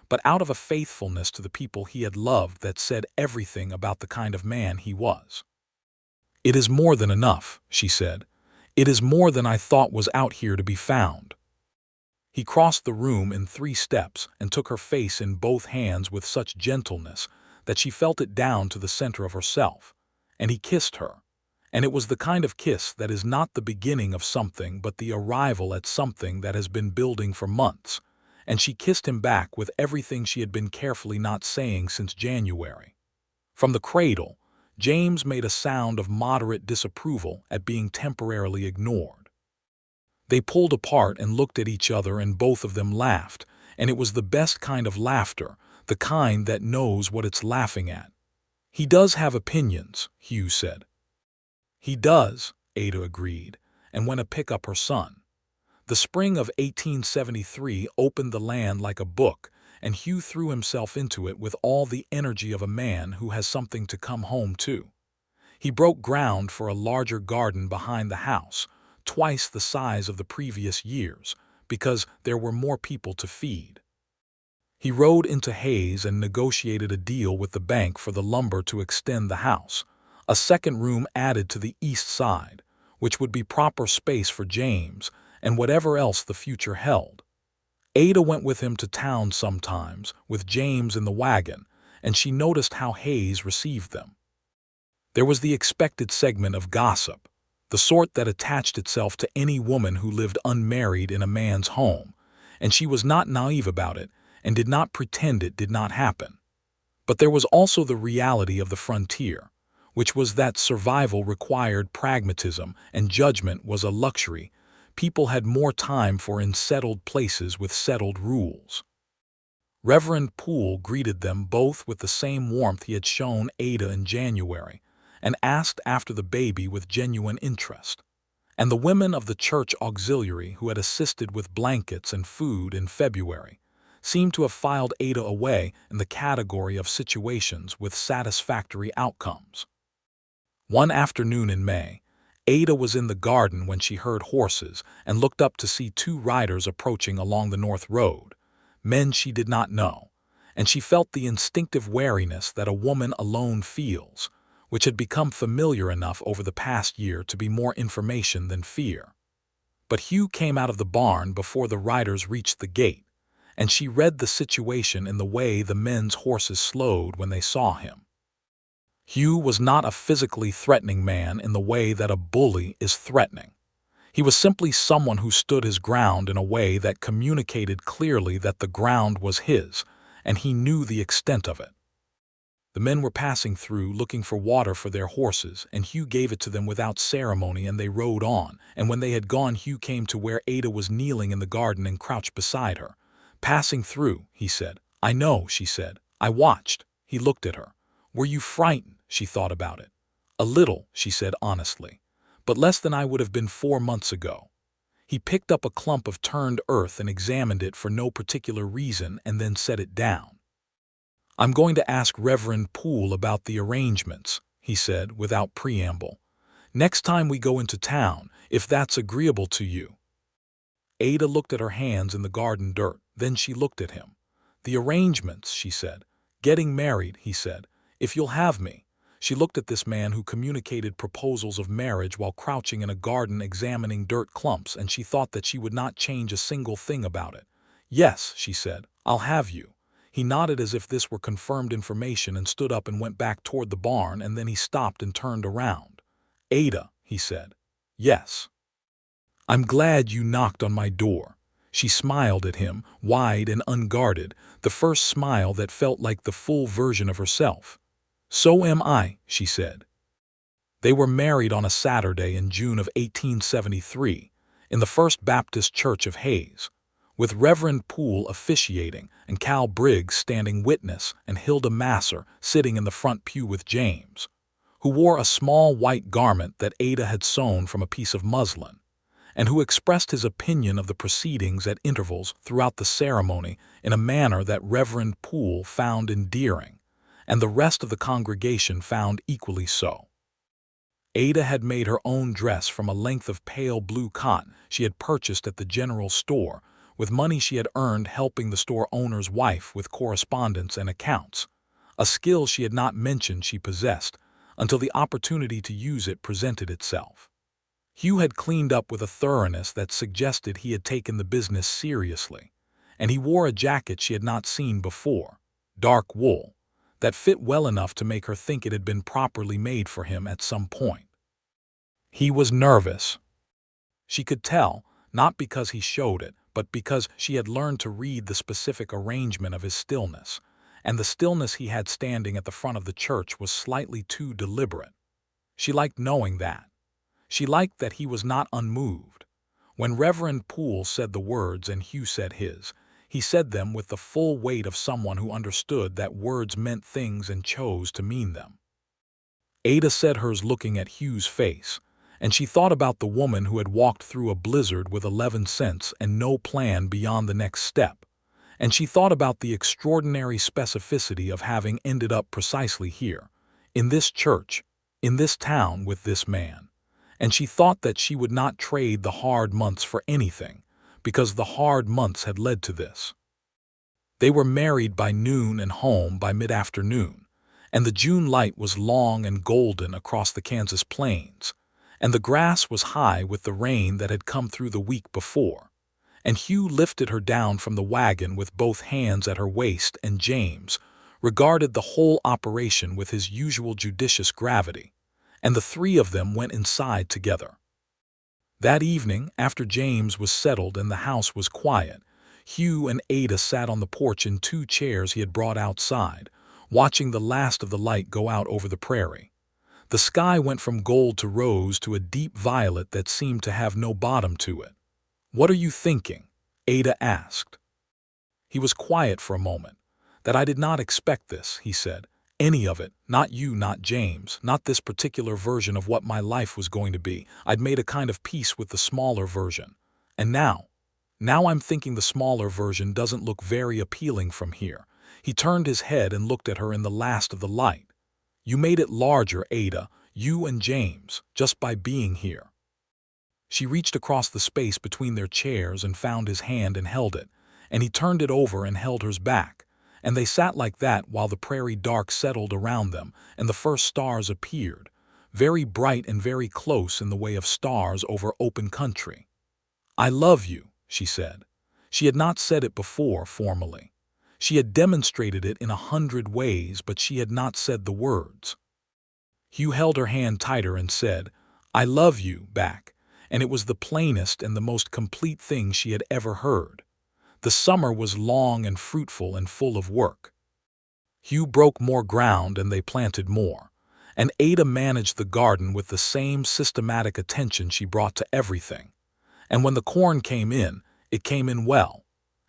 but out of a faithfulness to the people he had loved that said everything about the kind of man he was. "It is more than enough," she said. "It is more than I thought was out here to be found." He crossed the room in 3 steps and took her face in both hands with such gentleness that she felt it down to the center of herself, and he kissed her. And it was the kind of kiss that is not the beginning of something but the arrival at something that has been building for months, and she kissed him back with everything she had been carefully not saying since January. From the cradle, James made a sound of moderate disapproval at being temporarily ignored. They pulled apart and looked at each other, and both of them laughed, and it was the best kind of laughter, the kind that knows what it's laughing at. "He does have opinions," Hugh said. "He does," Ada agreed, and went to pick up her son. The spring of 1873 opened the land like a book, and Hugh threw himself into it with all the energy of a man who has something to come home to. He broke ground for a larger garden behind the house, twice the size of the previous years, because there were more people to feed. He rode into Hayes and negotiated a deal with the bank for the lumber to extend the house, a second room added to the east side, which would be proper space for James and whatever else the future held. Ada went with him to town sometimes, with James in the wagon, and she noticed how Hayes received them. There was the expected segment of gossip, the sort that attached itself to any woman who lived unmarried in a man's home, and she was not naive about it and did not pretend it did not happen. But there was also the reality of the frontier, which was that survival required pragmatism and judgment was a luxury. People had more time for in settled places with settled rules. Reverend Poole greeted them both with the same warmth he had shown Ada in January, and asked after the baby with genuine interest. And the women of the church auxiliary who had assisted with blankets and food in February seemed to have filed Ada away in the category of situations with satisfactory outcomes. One afternoon in May, Ada was in the garden when she heard horses and looked up to see 2 riders approaching along the north road, men she did not know, and she felt the instinctive wariness that a woman alone feels, which had become familiar enough over the past year to be more information than fear. But Hugh came out of the barn before the riders reached the gate, and she read the situation in the way the men's horses slowed when they saw him. Hugh was not a physically threatening man in the way that a bully is threatening. He was simply someone who stood his ground in a way that communicated clearly that the ground was his, and he knew the extent of it. The men were passing through, looking for water for their horses, and Hugh gave it to them without ceremony, and they rode on. And when they had gone, Hugh came to where Ada was kneeling in the garden and crouched beside her. "Passing through," he said. "I know," she said. "I watched." He looked at her. "Were you frightened?" She thought about it. "A little," she said honestly, "but less than I would have been 4 months ago." He picked up a clump of turned earth and examined it for no particular reason and then set it down. "I'm going to ask Reverend Poole about the arrangements," he said without preamble. "Next time we go into town, if that's agreeable to you." Ada looked at her hands in the garden dirt. Then she looked at him. "The arrangements," she said. "Getting married," he said. "If you'll have me." She looked at this man who communicated proposals of marriage while crouching in a garden examining dirt clumps, and she thought that she would not change a single thing about it. "Yes," she said, "I'll have you." He nodded as if this were confirmed information and stood up and went back toward the barn, and then he stopped and turned around. "Ada," he said. "Yes." "I'm glad you knocked on my door." She smiled at him, wide and unguarded, the first smile that felt like the full version of herself. "So am I," she said. They were married on a Saturday in June of 1873, in the First Baptist Church of Hayes, with Reverend Poole officiating and Cal Briggs standing witness and Hilda Masser sitting in the front pew with James, who wore a small white garment that Ada had sewn from a piece of muslin, and who expressed his opinion of the proceedings at intervals throughout the ceremony in a manner that Reverend Poole found endearing, and the rest of the congregation found equally so. Ada had made her own dress from a length of pale blue cotton she had purchased at the general store, with money she had earned helping the store owner's wife with correspondence and accounts, a skill she had not mentioned she possessed until the opportunity to use it presented itself. Hugh had cleaned up with a thoroughness that suggested he had taken the business seriously, and he wore a jacket she had not seen before, dark wool, that fit well enough to make her think it had been properly made for him at some point. He was nervous. She could tell, not because he showed it, but because she had learned to read the specific arrangement of his stillness, and the stillness he had standing at the front of the church was slightly too deliberate. She liked knowing that. She liked that he was not unmoved. When Reverend Poole said the words and Hugh said his, he said them with the full weight of someone who understood that words meant things and chose to mean them. Ada said hers looking at Hugh's face, and she thought about the woman who had walked through a blizzard with 11 cents and no plan beyond the next step, and she thought about the extraordinary specificity of having ended up precisely here, in this church, in this town with this man, and she thought that she would not trade the hard months for anything, because the hard months had led to this. They were married by noon and home by mid-afternoon, and the June light was long and golden across the Kansas plains, and the grass was high with the rain that had come through the week before, and Hugh lifted her down from the wagon with both hands at her waist, and James regarded the whole operation with his usual judicious gravity, and the three of them went inside together. That evening, after James was settled and the house was quiet, Hugh and Ada sat on the porch in 2 chairs he had brought outside, watching the last of the light go out over the prairie. The sky went from gold to rose to a deep violet that seemed to have no bottom to it. "What are you thinking?" Ada asked. He was quiet for a moment. "That I did not expect this," he said. "Any of it. Not you, not James, not this particular version of what my life was going to be. I'd made a kind of peace with the smaller version. And now I'm thinking the smaller version doesn't look very appealing from here." He turned his head and looked at her in the last of the light. "You made it larger, Ada, you and James, just by being here." She reached across the space between their chairs and found his hand and held it, and he turned it over and held hers back, and they sat like that while the prairie dark settled around them and the first stars appeared, very bright and very close in the way of stars over open country. "I love you," she said. She had not said it before formally. She had demonstrated it in 100 ways, but she had not said the words. Hugh held her hand tighter and said, "I love you," back, and it was the plainest and the most complete thing she had ever heard. The summer was long and fruitful and full of work. Hugh broke more ground and they planted more. And Ada managed the garden with the same systematic attention she brought to everything. And when the corn came in, it came in well.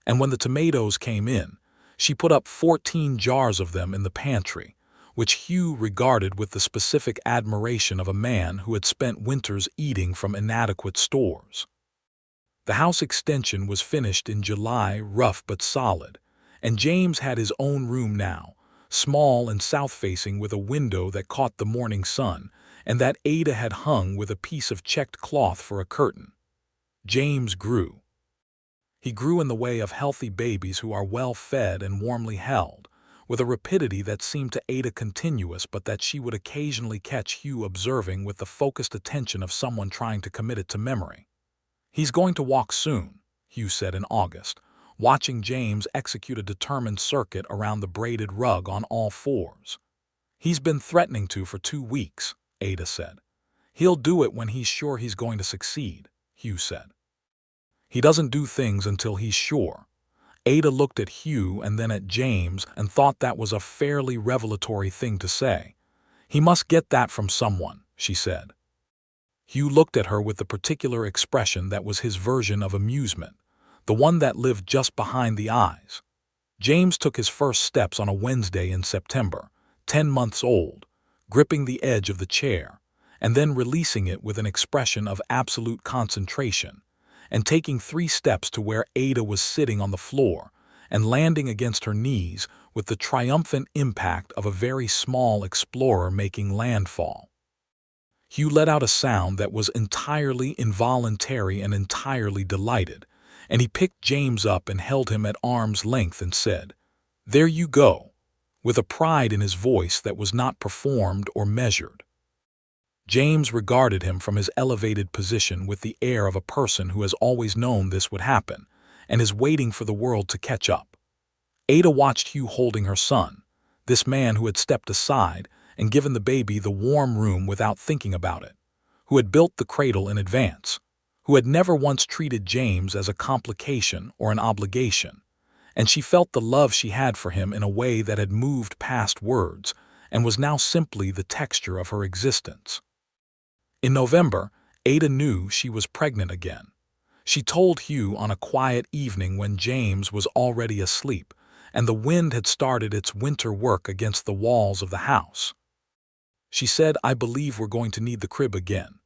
And when the tomatoes came in, she put up 14 jars of them in the pantry, which Hugh regarded with the specific admiration of a man who had spent winters eating from inadequate stores. The house extension was finished in July, rough but solid, and James had his own room now, small and south-facing with a window that caught the morning sun, and that Ada had hung with a piece of checked cloth for a curtain. James grew. He grew in the way of healthy babies who are well fed and warmly held, with a rapidity that seemed to Ada continuous but that she would occasionally catch Hugh observing with the focused attention of someone trying to commit it to memory. "He's going to walk soon," Hugh said in August, watching James execute a determined circuit around the braided rug on all fours. "He's been threatening to for 2 weeks," Ada said. "He'll do it when he's sure he's going to succeed," Hugh said. "He doesn't do things until he's sure." Ada looked at Hugh and then at James and thought that was a fairly revelatory thing to say. "He must get that from someone," she said. Hugh looked at her with the particular expression that was his version of amusement, the one that lived just behind the eyes. James took his first steps on a Wednesday in September, 10 months old, gripping the edge of the chair, and then releasing it with an expression of absolute concentration, and taking 3 steps to where Ada was sitting on the floor, and landing against her knees with the triumphant impact of a very small explorer making landfall. Hugh let out a sound that was entirely involuntary and entirely delighted, and he picked James up and held him at arm's length and said, "There you go," with a pride in his voice that was not performed or measured. James regarded him from his elevated position with the air of a person who has always known this would happen and is waiting for the world to catch up. Ada watched Hugh holding her son, this man who had stepped aside and given the baby the warm room without thinking about it, who had built the cradle in advance, who had never once treated James as a complication or an obligation, and she felt the love she had for him in a way that had moved past words and was now simply the texture of her existence. In November, Ada knew she was pregnant again. She told Hugh on a quiet evening when James was already asleep, and the wind had started its winter work against the walls of the house. She said, "I believe we're going to need the crib again."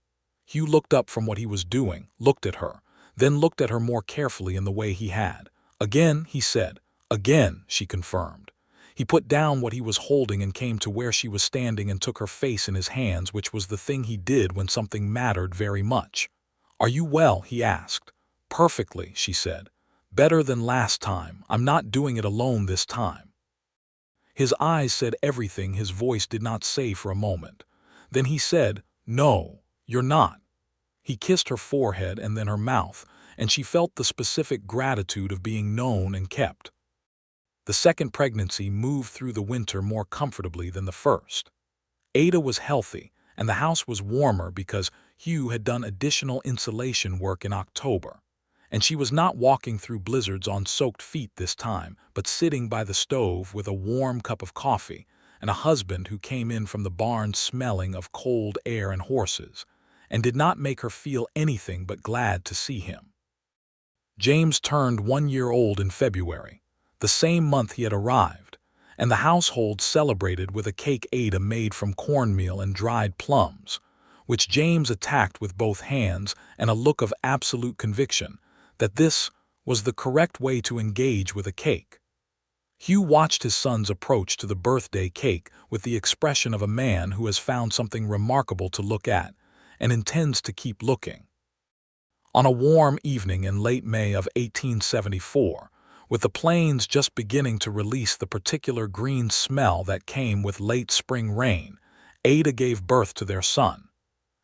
Hugh looked up from what he was doing, looked at her, then looked at her more carefully in the way he had. "Again," he said. "Again," she confirmed. He put down what he was holding and came to where she was standing and took her face in his hands, which was the thing he did when something mattered very much. "Are you well?" he asked. "Perfectly," she said. "Better than last time. I'm not doing it alone this time." His eyes said everything his voice did not say for a moment. Then he said, "No, you're not." He kissed her forehead and then her mouth, and she felt the specific gratitude of being known and kept. The second pregnancy moved through the winter more comfortably than the first. Ada was healthy, and the house was warmer because Hugh had done additional insulation work in October. And she was not walking through blizzards on soaked feet this time, but sitting by the stove with a warm cup of coffee and a husband who came in from the barn smelling of cold air and horses, and did not make her feel anything but glad to see him. James turned 1 year old in February, the same month he had arrived, and the household celebrated with a cake Ada made from cornmeal and dried plums, which James attacked with both hands and a look of absolute conviction that this was the correct way to engage with a cake. Hugh watched his son's approach to the birthday cake with the expression of a man who has found something remarkable to look at and intends to keep looking. On a warm evening in late May of 1874, with the plains just beginning to release the particular green smell that came with late spring rain, Ada gave birth to their son.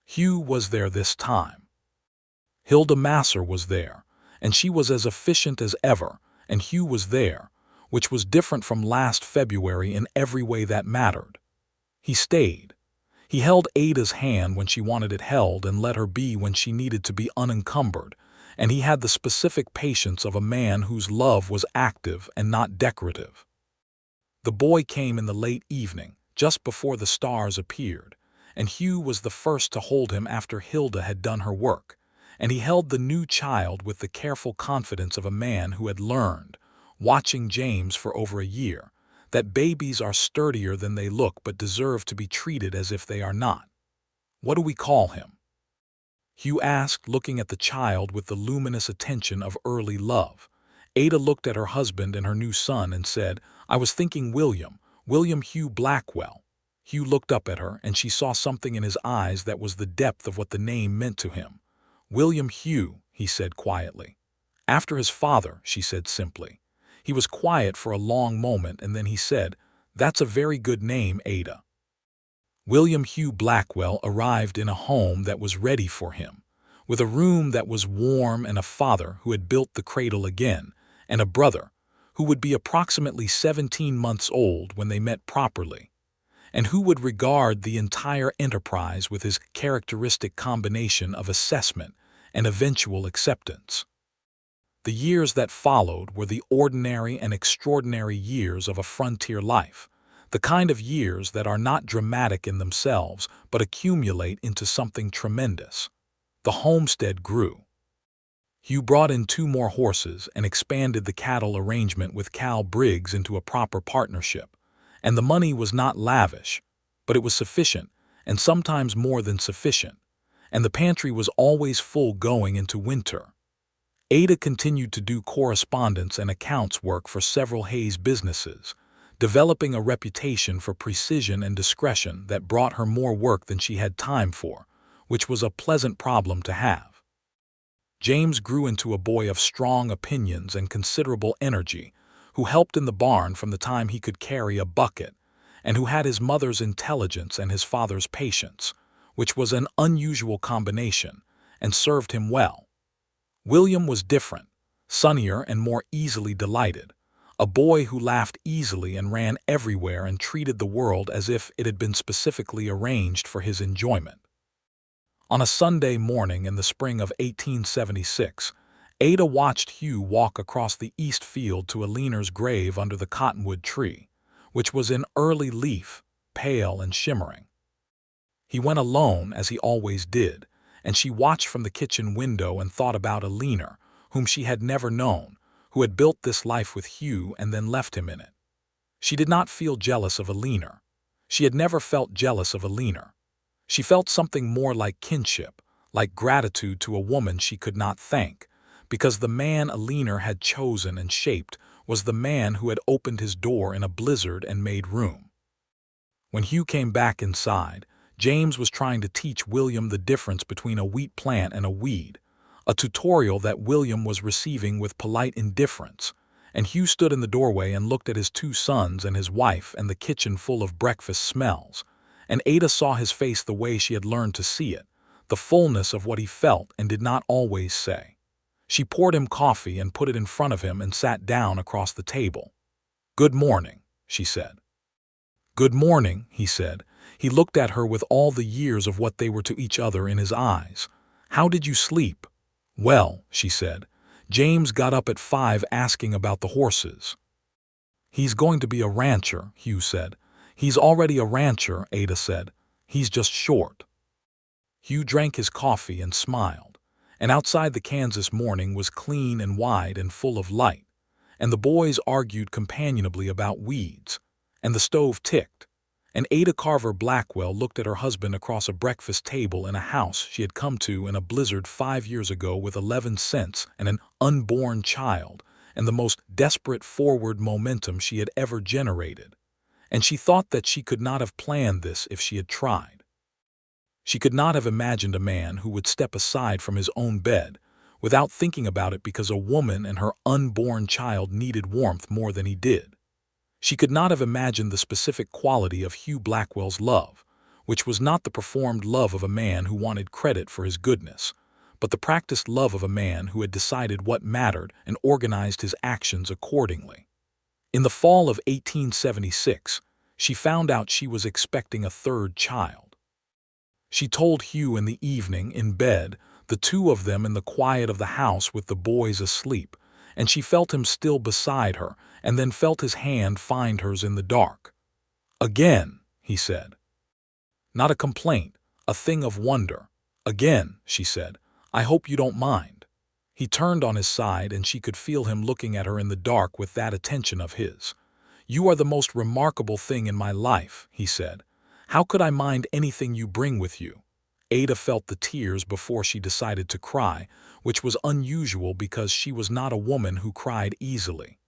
Hugh was there this time. Hilda Masser was there, and she was as efficient as ever, and Hugh was there, which was different from last February in every way that mattered. He stayed. He held Ada's hand when she wanted it held and let her be when she needed to be unencumbered, and he had the specific patience of a man whose love was active and not decorative. The boy came in the late evening, just before the stars appeared, and Hugh was the first to hold him after Hilda had done her work, and he held the new child with the careful confidence of a man who had learned, watching James for over a year, that babies are sturdier than they look but deserve to be treated as if they are not. "What do we call him?" Hugh asked, looking at the child with the luminous attention of early love. Ada looked at her husband and her new son and said, "I was thinking William Hugh Blackwell." Hugh looked up at her, and she saw something in his eyes that was the depth of what the name meant to him. "William Hugh," he said quietly. "After his father," she said simply. He was quiet for a long moment, and then he said, "That's a very good name, Ada." William Hugh Blackwell arrived in a home that was ready for him, with a room that was warm and a father who had built the cradle again, and a brother who would be approximately 17 months old when they met properly, and who would regard the entire enterprise with his characteristic combination of assessment and eventual acceptance. The years that followed were the ordinary and extraordinary years of a frontier life, the kind of years that are not dramatic in themselves but accumulate into something tremendous. The homestead grew. Hugh brought in 2 more horses and expanded the cattle arrangement with Cal Briggs into a proper partnership, and the money was not lavish, but it was sufficient, and sometimes more than sufficient, and the pantry was always full going into winter. Ada continued to do correspondence and accounts work for several Hayes businesses, developing a reputation for precision and discretion that brought her more work than she had time for, which was a pleasant problem to have. James grew into a boy of strong opinions and considerable energy, who helped in the barn from the time he could carry a bucket, and who had his mother's intelligence and his father's patience, which was an unusual combination, and served him well. William was different, sunnier and more easily delighted, a boy who laughed easily and ran everywhere and treated the world as if it had been specifically arranged for his enjoyment. On a Sunday morning in the spring of 1876, Ada watched Hugh walk across the east field to Aliner's grave under the cottonwood tree, which was in early leaf, pale and shimmering. He went alone, as he always did, and she watched from the kitchen window and thought about Aliner, whom she had never known, who had built this life with Hugh and then left him in it. She did not feel jealous of Aliner. She had never felt jealous of Aliner. She felt something more like kinship, like gratitude to a woman she could not thank, because the man Aliner had chosen and shaped was the man who had opened his door in a blizzard and made room. When Hugh came back inside, James was trying to teach William the difference between a wheat plant and a weed, a tutorial that William was receiving with polite indifference, and Hugh stood in the doorway and looked at his 2 sons and his wife and the kitchen full of breakfast smells, and Ada saw his face the way she had learned to see it, the fullness of what he felt and did not always say. She poured him coffee and put it in front of him and sat down across the table. "Good morning," she said. "Good morning," he said. He looked at her with all the years of what they were to each other in his eyes. "How did you sleep?" "Well," she said. "James got up at 5 asking about the horses." "He's going to be a rancher," Hugh said. "He's already a rancher," Ada said. "He's just short." Hugh drank his coffee and smiled, and outside the Kansas morning was clean and wide and full of light, and the boys argued companionably about weeds, and the stove ticked, and Ada Carver Blackwell looked at her husband across a breakfast table in a house she had come to in a blizzard 5 years ago with 11 cents and an unborn child and the most desperate forward momentum she had ever generated, and she thought that she could not have planned this if she had tried. She could not have imagined a man who would step aside from his own bed without thinking about it because a woman and her unborn child needed warmth more than he did. She could not have imagined the specific quality of Hugh Blackwell's love, which was not the performed love of a man who wanted credit for his goodness, but the practiced love of a man who had decided what mattered and organized his actions accordingly. In the fall of 1876, she found out she was expecting a 3rd child. She told Hugh in the evening, in bed, the 2 of them in the quiet of the house with the boys asleep, and she felt him still beside her, and then felt his hand find hers in the dark. "Again," he said. Not a complaint, a thing of wonder. "Again," she said. "I hope you don't mind." He turned on his side, and she could feel him looking at her in the dark with that attention of his. "You are the most remarkable thing in my life," he said. "How could I mind anything you bring with you?" Ada felt the tears before she decided to cry, which was unusual because she was not a woman who cried easily.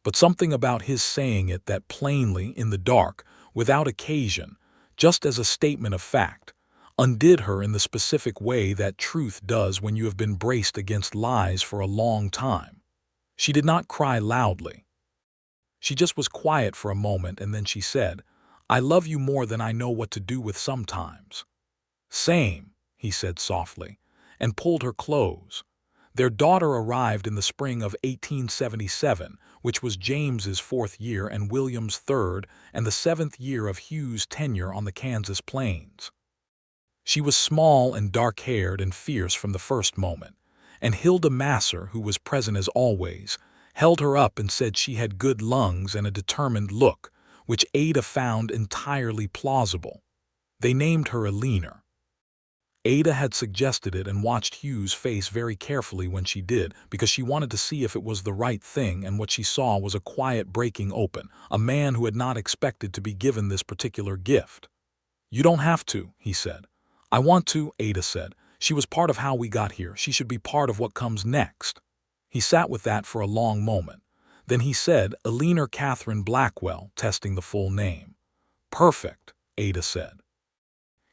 But something about his saying it that plainly, in the dark, without occasion, just as a statement of fact, undid her in the specific way that truth does when you have been braced against lies for a long time. She did not cry loudly. She just was quiet for a moment, and then she said, "I love you more than I know what to do with sometimes." "Same," he said softly, and pulled her close. Their daughter arrived in the spring of 1877, which was James's 4th year and William's 3rd, and the 7th year of Hugh's tenure on the Kansas plains. She was small and dark-haired and fierce from the first moment, and Hilda Masser, who was present as always, held her up and said she had good lungs and a determined look, which Ada found entirely plausible. They named her Alina. Ada had suggested it and watched Hugh's face very carefully when she did, because she wanted to see if it was the right thing, and what she saw was a quiet breaking open, a man who had not expected to be given this particular gift. "You don't have to," he said. "I want to," Ada said. "She was part of how we got here. She should be part of what comes next." He sat with that for a long moment. Then he said, "Alina Catherine Blackwell," testing the full name. "Perfect," Ada said.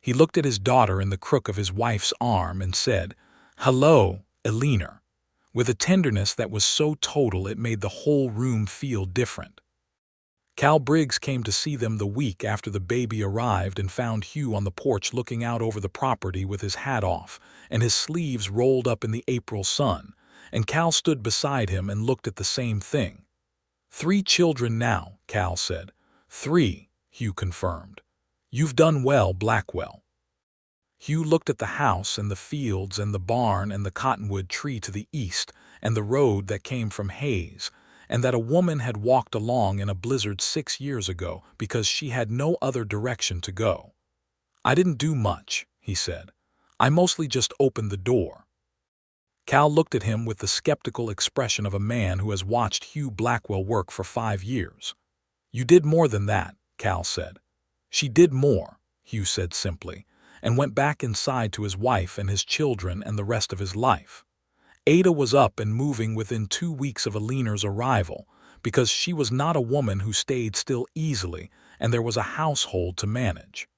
He looked at his daughter in the crook of his wife's arm and said, "Hello, Alina," with a tenderness that was so total it made the whole room feel different. Cal Briggs came to see them the week after the baby arrived and found Hugh on the porch looking out over the property with his hat off and his sleeves rolled up in the April sun, and Cal stood beside him and looked at the same thing. "3 children now," Cal said. "3, Hugh confirmed. "You've done well, Blackwell." Hugh looked at the house and the fields and the barn and the cottonwood tree to the east and the road that came from Hayes, and that a woman had walked along in a blizzard 6 years ago because she had no other direction to go. "I didn't do much," he said. "I mostly just opened the door." Cal looked at him with the skeptical expression of a man who has watched Hugh Blackwell work for 5 years. "You did more than that," Cal said. "She did more," Hugh said simply, and went back inside to his wife and his children and the rest of his life. Ada was up and moving within 2 weeks of Alina's arrival, because she was not a woman who stayed still easily, and there was a household to manage.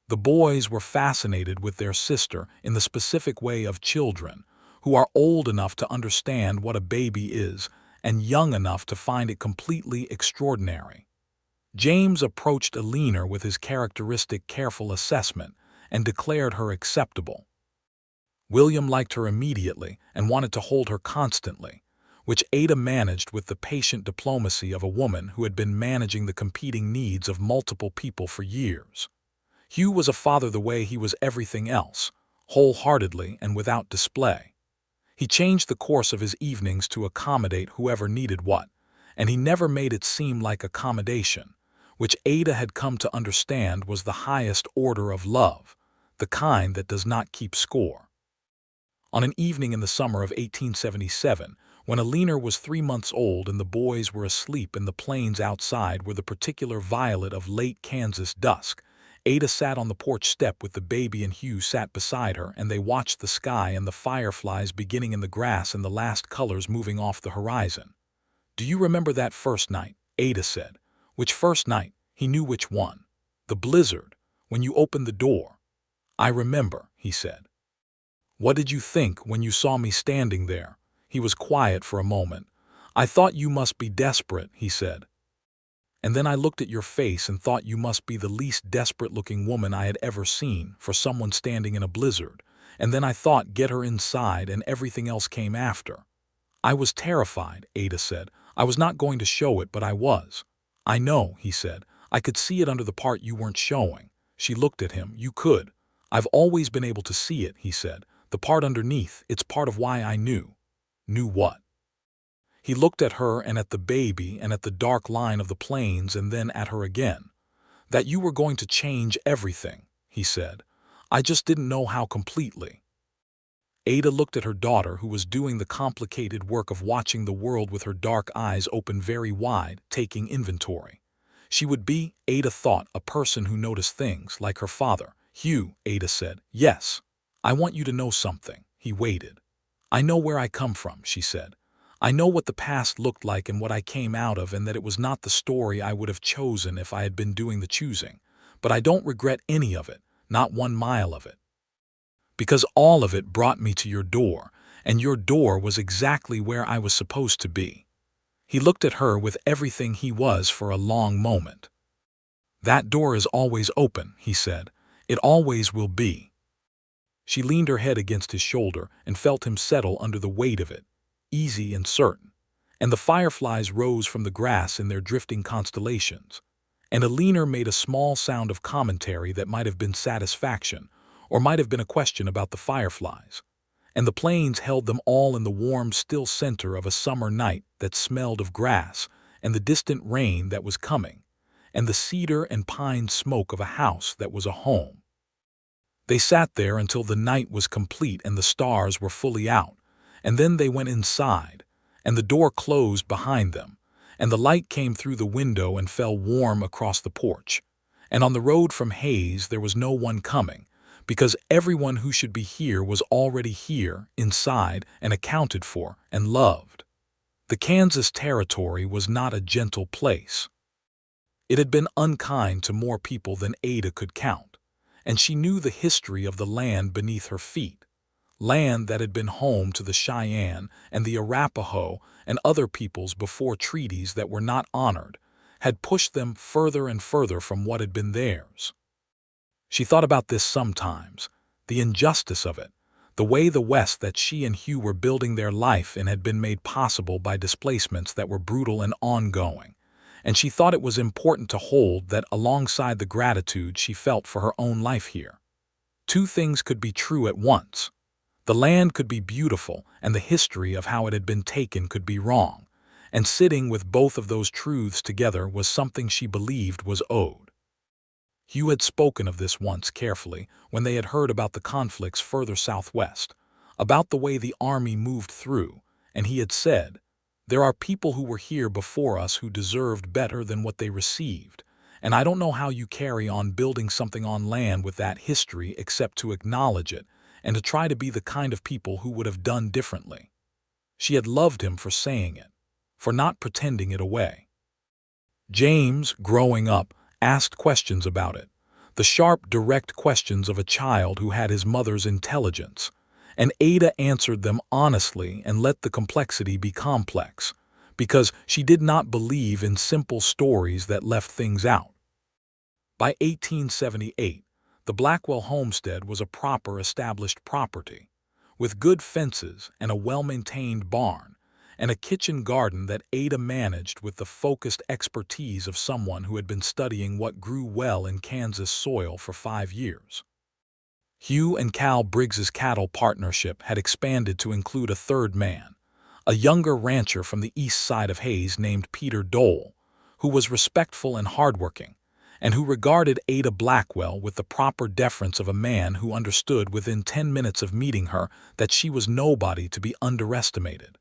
The boys were fascinated with their sister in the specific way of children, who are old enough to understand what a baby is and young enough to find it completely extraordinary. James approached Alina with his characteristic careful assessment and declared her acceptable. William liked her immediately and wanted to hold her constantly, which Ada managed with the patient diplomacy of a woman who had been managing the competing needs of multiple people for years. Hugh was a father the way he was everything else, wholeheartedly and without display. He changed the course of his evenings to accommodate whoever needed what, and he never made it seem like accommodation, which Ada had come to understand was the highest order of love, the kind that does not keep score. On an evening in the summer of 1877, when Alina was 3 months old and the boys were asleep in the plains outside where the particular violet of late Kansas dusk, Ada sat on the porch step with the baby and Hugh sat beside her, and they watched the sky and the fireflies beginning in the grass and the last colors moving off the horizon. "Do you remember that first night?" Ada said. "Which first night?" He knew which one. "The blizzard, when you opened the door." "I remember," he said. "What did you think when you saw me standing there?" He was quiet for a moment. "I thought you must be desperate," he said. "And then I looked at your face and thought you must be the least desperate-looking woman I had ever seen for someone standing in a blizzard. And then I thought, get her inside, and everything else came after." "I was terrified," Ada said. "I was not going to show it, but I was." "I know," he said. "I could see it under the part you weren't showing." She looked at him. "You could." "I've always been able to see it," he said. "The part underneath, it's part of why I knew." "Knew what?" He looked at her and at the baby and at the dark line of the plains and then at her again. "That you were going to change everything," he said. "I just didn't know how completely." Ada looked at her daughter, who was doing the complicated work of watching the world with her dark eyes open very wide, taking inventory. She would be, Ada thought, a person who noticed things, like her father. "Hugh," Ada said. "Yes. I want you to know something." He waited. "I know where I come from," she said. "I know what the past looked like and what I came out of, and that it was not the story I would have chosen if I had been doing the choosing. But I don't regret any of it, not 1 mile of it. Because all of it brought me to your door, and your door was exactly where I was supposed to be." He looked at her with everything he was for a long moment. "That door is always open," he said. "It always will be." She leaned her head against his shoulder and felt him settle under the weight of it, easy and certain. And the fireflies rose from the grass in their drifting constellations. And Alina made a small sound of commentary that might have been satisfaction, or might have been a question about the fireflies. And the plains held them all in the warm, still center of a summer night that smelled of grass, and the distant rain that was coming, and the cedar and pine smoke of a house that was a home. They sat there until the night was complete and the stars were fully out, and then they went inside, and the door closed behind them, and the light came through the window and fell warm across the porch. And on the road from Hayes there was no one coming, because everyone who should be here was already here, inside, and accounted for, and loved. The Kansas Territory was not a gentle place. It had been unkind to more people than Ada could count, and she knew the history of the land beneath her feet, land that had been home to the Cheyenne and the Arapaho and other peoples before treaties that were not honored had pushed them further and further from what had been theirs. She thought about this sometimes, the injustice of it, the way the West that she and Hugh were building their life in had been made possible by displacements that were brutal and ongoing, and she thought it was important to hold that alongside the gratitude she felt for her own life here. Two things could be true at once. The land could be beautiful, and the history of how it had been taken could be wrong, and sitting with both of those truths together was something she believed was owed. Hugh had spoken of this once carefully when they had heard about the conflicts further southwest, about the way the army moved through, and he had said, "There are people who were here before us who deserved better than what they received, and I don't know how you carry on building something on land with that history except to acknowledge it and to try to be the kind of people who would have done differently." She had loved him for saying it, for not pretending it away. James, growing up, asked questions about it, the sharp, direct questions of a child who had his mother's intelligence, and Ada answered them honestly and let the complexity be complex, because she did not believe in simple stories that left things out. By 1878, the Blackwell homestead was a proper established property, with good fences and a well-maintained barn, and a kitchen garden that Ada managed with the focused expertise of someone who had been studying what grew well in Kansas soil for 5 years. Hugh and Cal Briggs's cattle partnership had expanded to include a third man, a younger rancher from the east side of Hayes named Peter Dole, who was respectful and hardworking, and who regarded Ada Blackwell with the proper deference of a man who understood within 10 minutes of meeting her that she was nobody to be underestimated.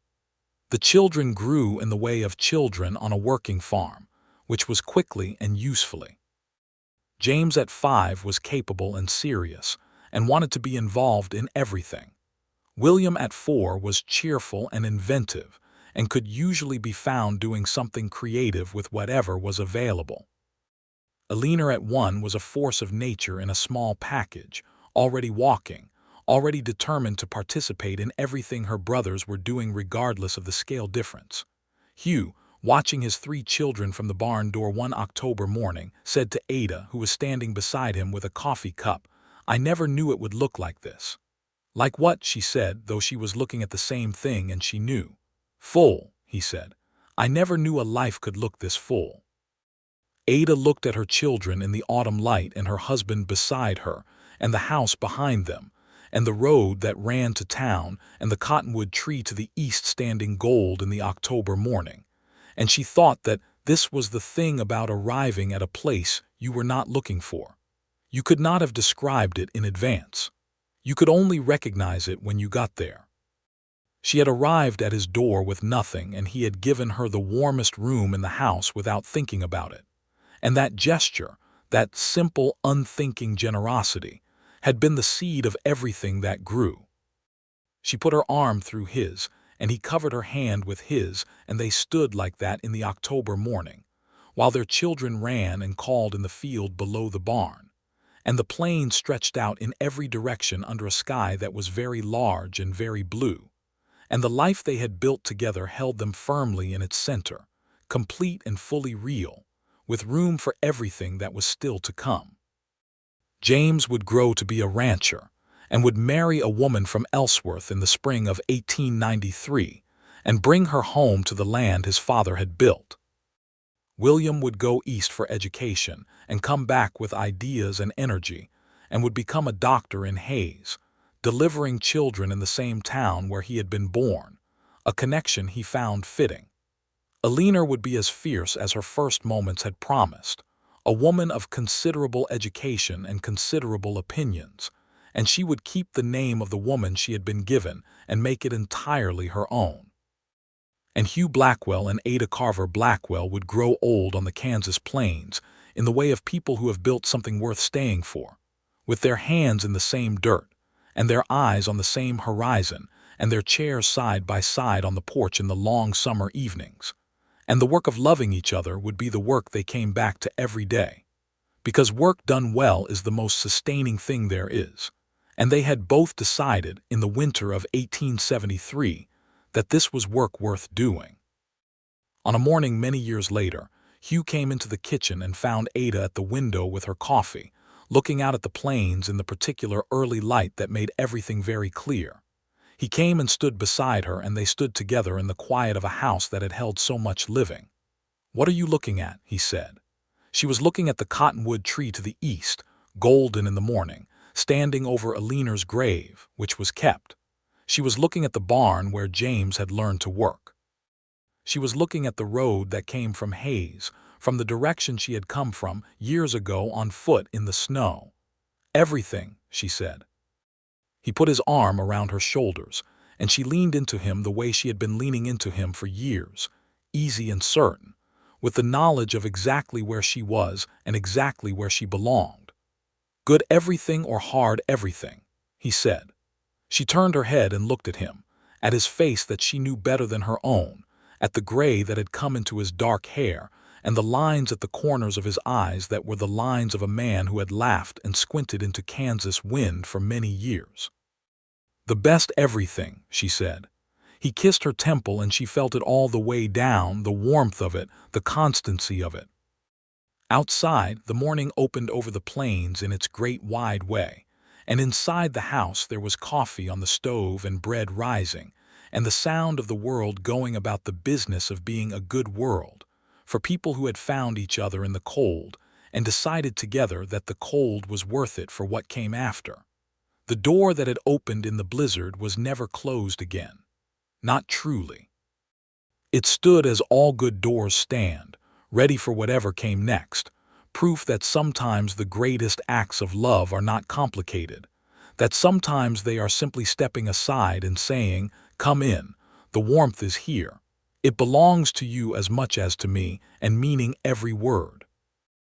The children grew in the way of children on a working farm, which was quickly and usefully. James at 5 was capable and serious, and wanted to be involved in everything. William at 4 was cheerful and inventive, and could usually be found doing something creative with whatever was available. Alina at 1 was a force of nature in a small package, already walking, already determined to participate in everything her brothers were doing regardless of the scale difference. Hugh, watching his 3 children from the barn door one October morning, said to Ada, who was standing beside him with a coffee cup, "I never knew it would look like this." "Like what?" she said, though she was looking at the same thing and she knew. "Full," he said. "I never knew a life could look this full." Ada looked at her children in the autumn light and her husband beside her and the house behind them, and the road that ran to town, and the cottonwood tree to the east standing gold in the October morning. And she thought that this was the thing about arriving at a place you were not looking for. You could not have described it in advance. You could only recognize it when you got there. She had arrived at his door with nothing, and he had given her the warmest room in the house without thinking about it. And that gesture, that simple, unthinking generosity, had been the seed of everything that grew. She put her arm through his, and he covered her hand with his, and they stood like that in the October morning, while their children ran and called in the field below the barn, and the plain stretched out in every direction under a sky that was very large and very blue, and the life they had built together held them firmly in its center, complete and fully real, with room for everything that was still to come. James would grow to be a rancher, and would marry a woman from Ellsworth in the spring of 1893 and bring her home to the land his father had built. William would go east for education and come back with ideas and energy, and would become a doctor in Hayes, delivering children in the same town where he had been born, a connection he found fitting. Alina would be as fierce as her first moments had promised, a woman of considerable education and considerable opinions, and she would keep the name of the woman she had been given and make it entirely her own. And Hugh Blackwell and Ada Carver Blackwell would grow old on the Kansas plains in the way of people who have built something worth staying for, with their hands in the same dirt, and their eyes on the same horizon, and their chairs side by side on the porch in the long summer evenings. And the work of loving each other would be the work they came back to every day, because work done well is the most sustaining thing there is, and they had both decided in the winter of 1873 that this was work worth doing. On a morning many years later, Hugh came into the kitchen and found Ada at the window with her coffee, looking out at the plains in the particular early light that made everything very clear. He came and stood beside her, and they stood together in the quiet of a house that had held so much living. "What are you looking at?" he said. She was looking at the cottonwood tree to the east, golden in the morning, standing over Alina's grave, which was kept. She was looking at the barn where James had learned to work. She was looking at the road that came from Hayes, from the direction she had come from years ago on foot in the snow. "Everything," she said. He put his arm around her shoulders, and she leaned into him the way she had been leaning into him for years, easy and certain, with the knowledge of exactly where she was and exactly where she belonged. "Good everything or hard everything," he said. She turned her head and looked at him, at his face that she knew better than her own, at the gray that had come into his dark hair, and the lines at the corners of his eyes that were the lines of a man who had laughed and squinted into Kansas wind for many years. "The best everything," she said. He kissed her temple, and she felt it all the way down, the warmth of it, the constancy of it. Outside, the morning opened over the plains in its great wide way, and inside the house there was coffee on the stove and bread rising, and the sound of the world going about the business of being a good world, for people who had found each other in the cold and decided together that the cold was worth it for what came after. The door that had opened in the blizzard was never closed again. Not truly. It stood as all good doors stand, ready for whatever came next, proof that sometimes the greatest acts of love are not complicated, that sometimes they are simply stepping aside and saying, "Come in, the warmth is here. It belongs to you as much as to me," and meaning every word.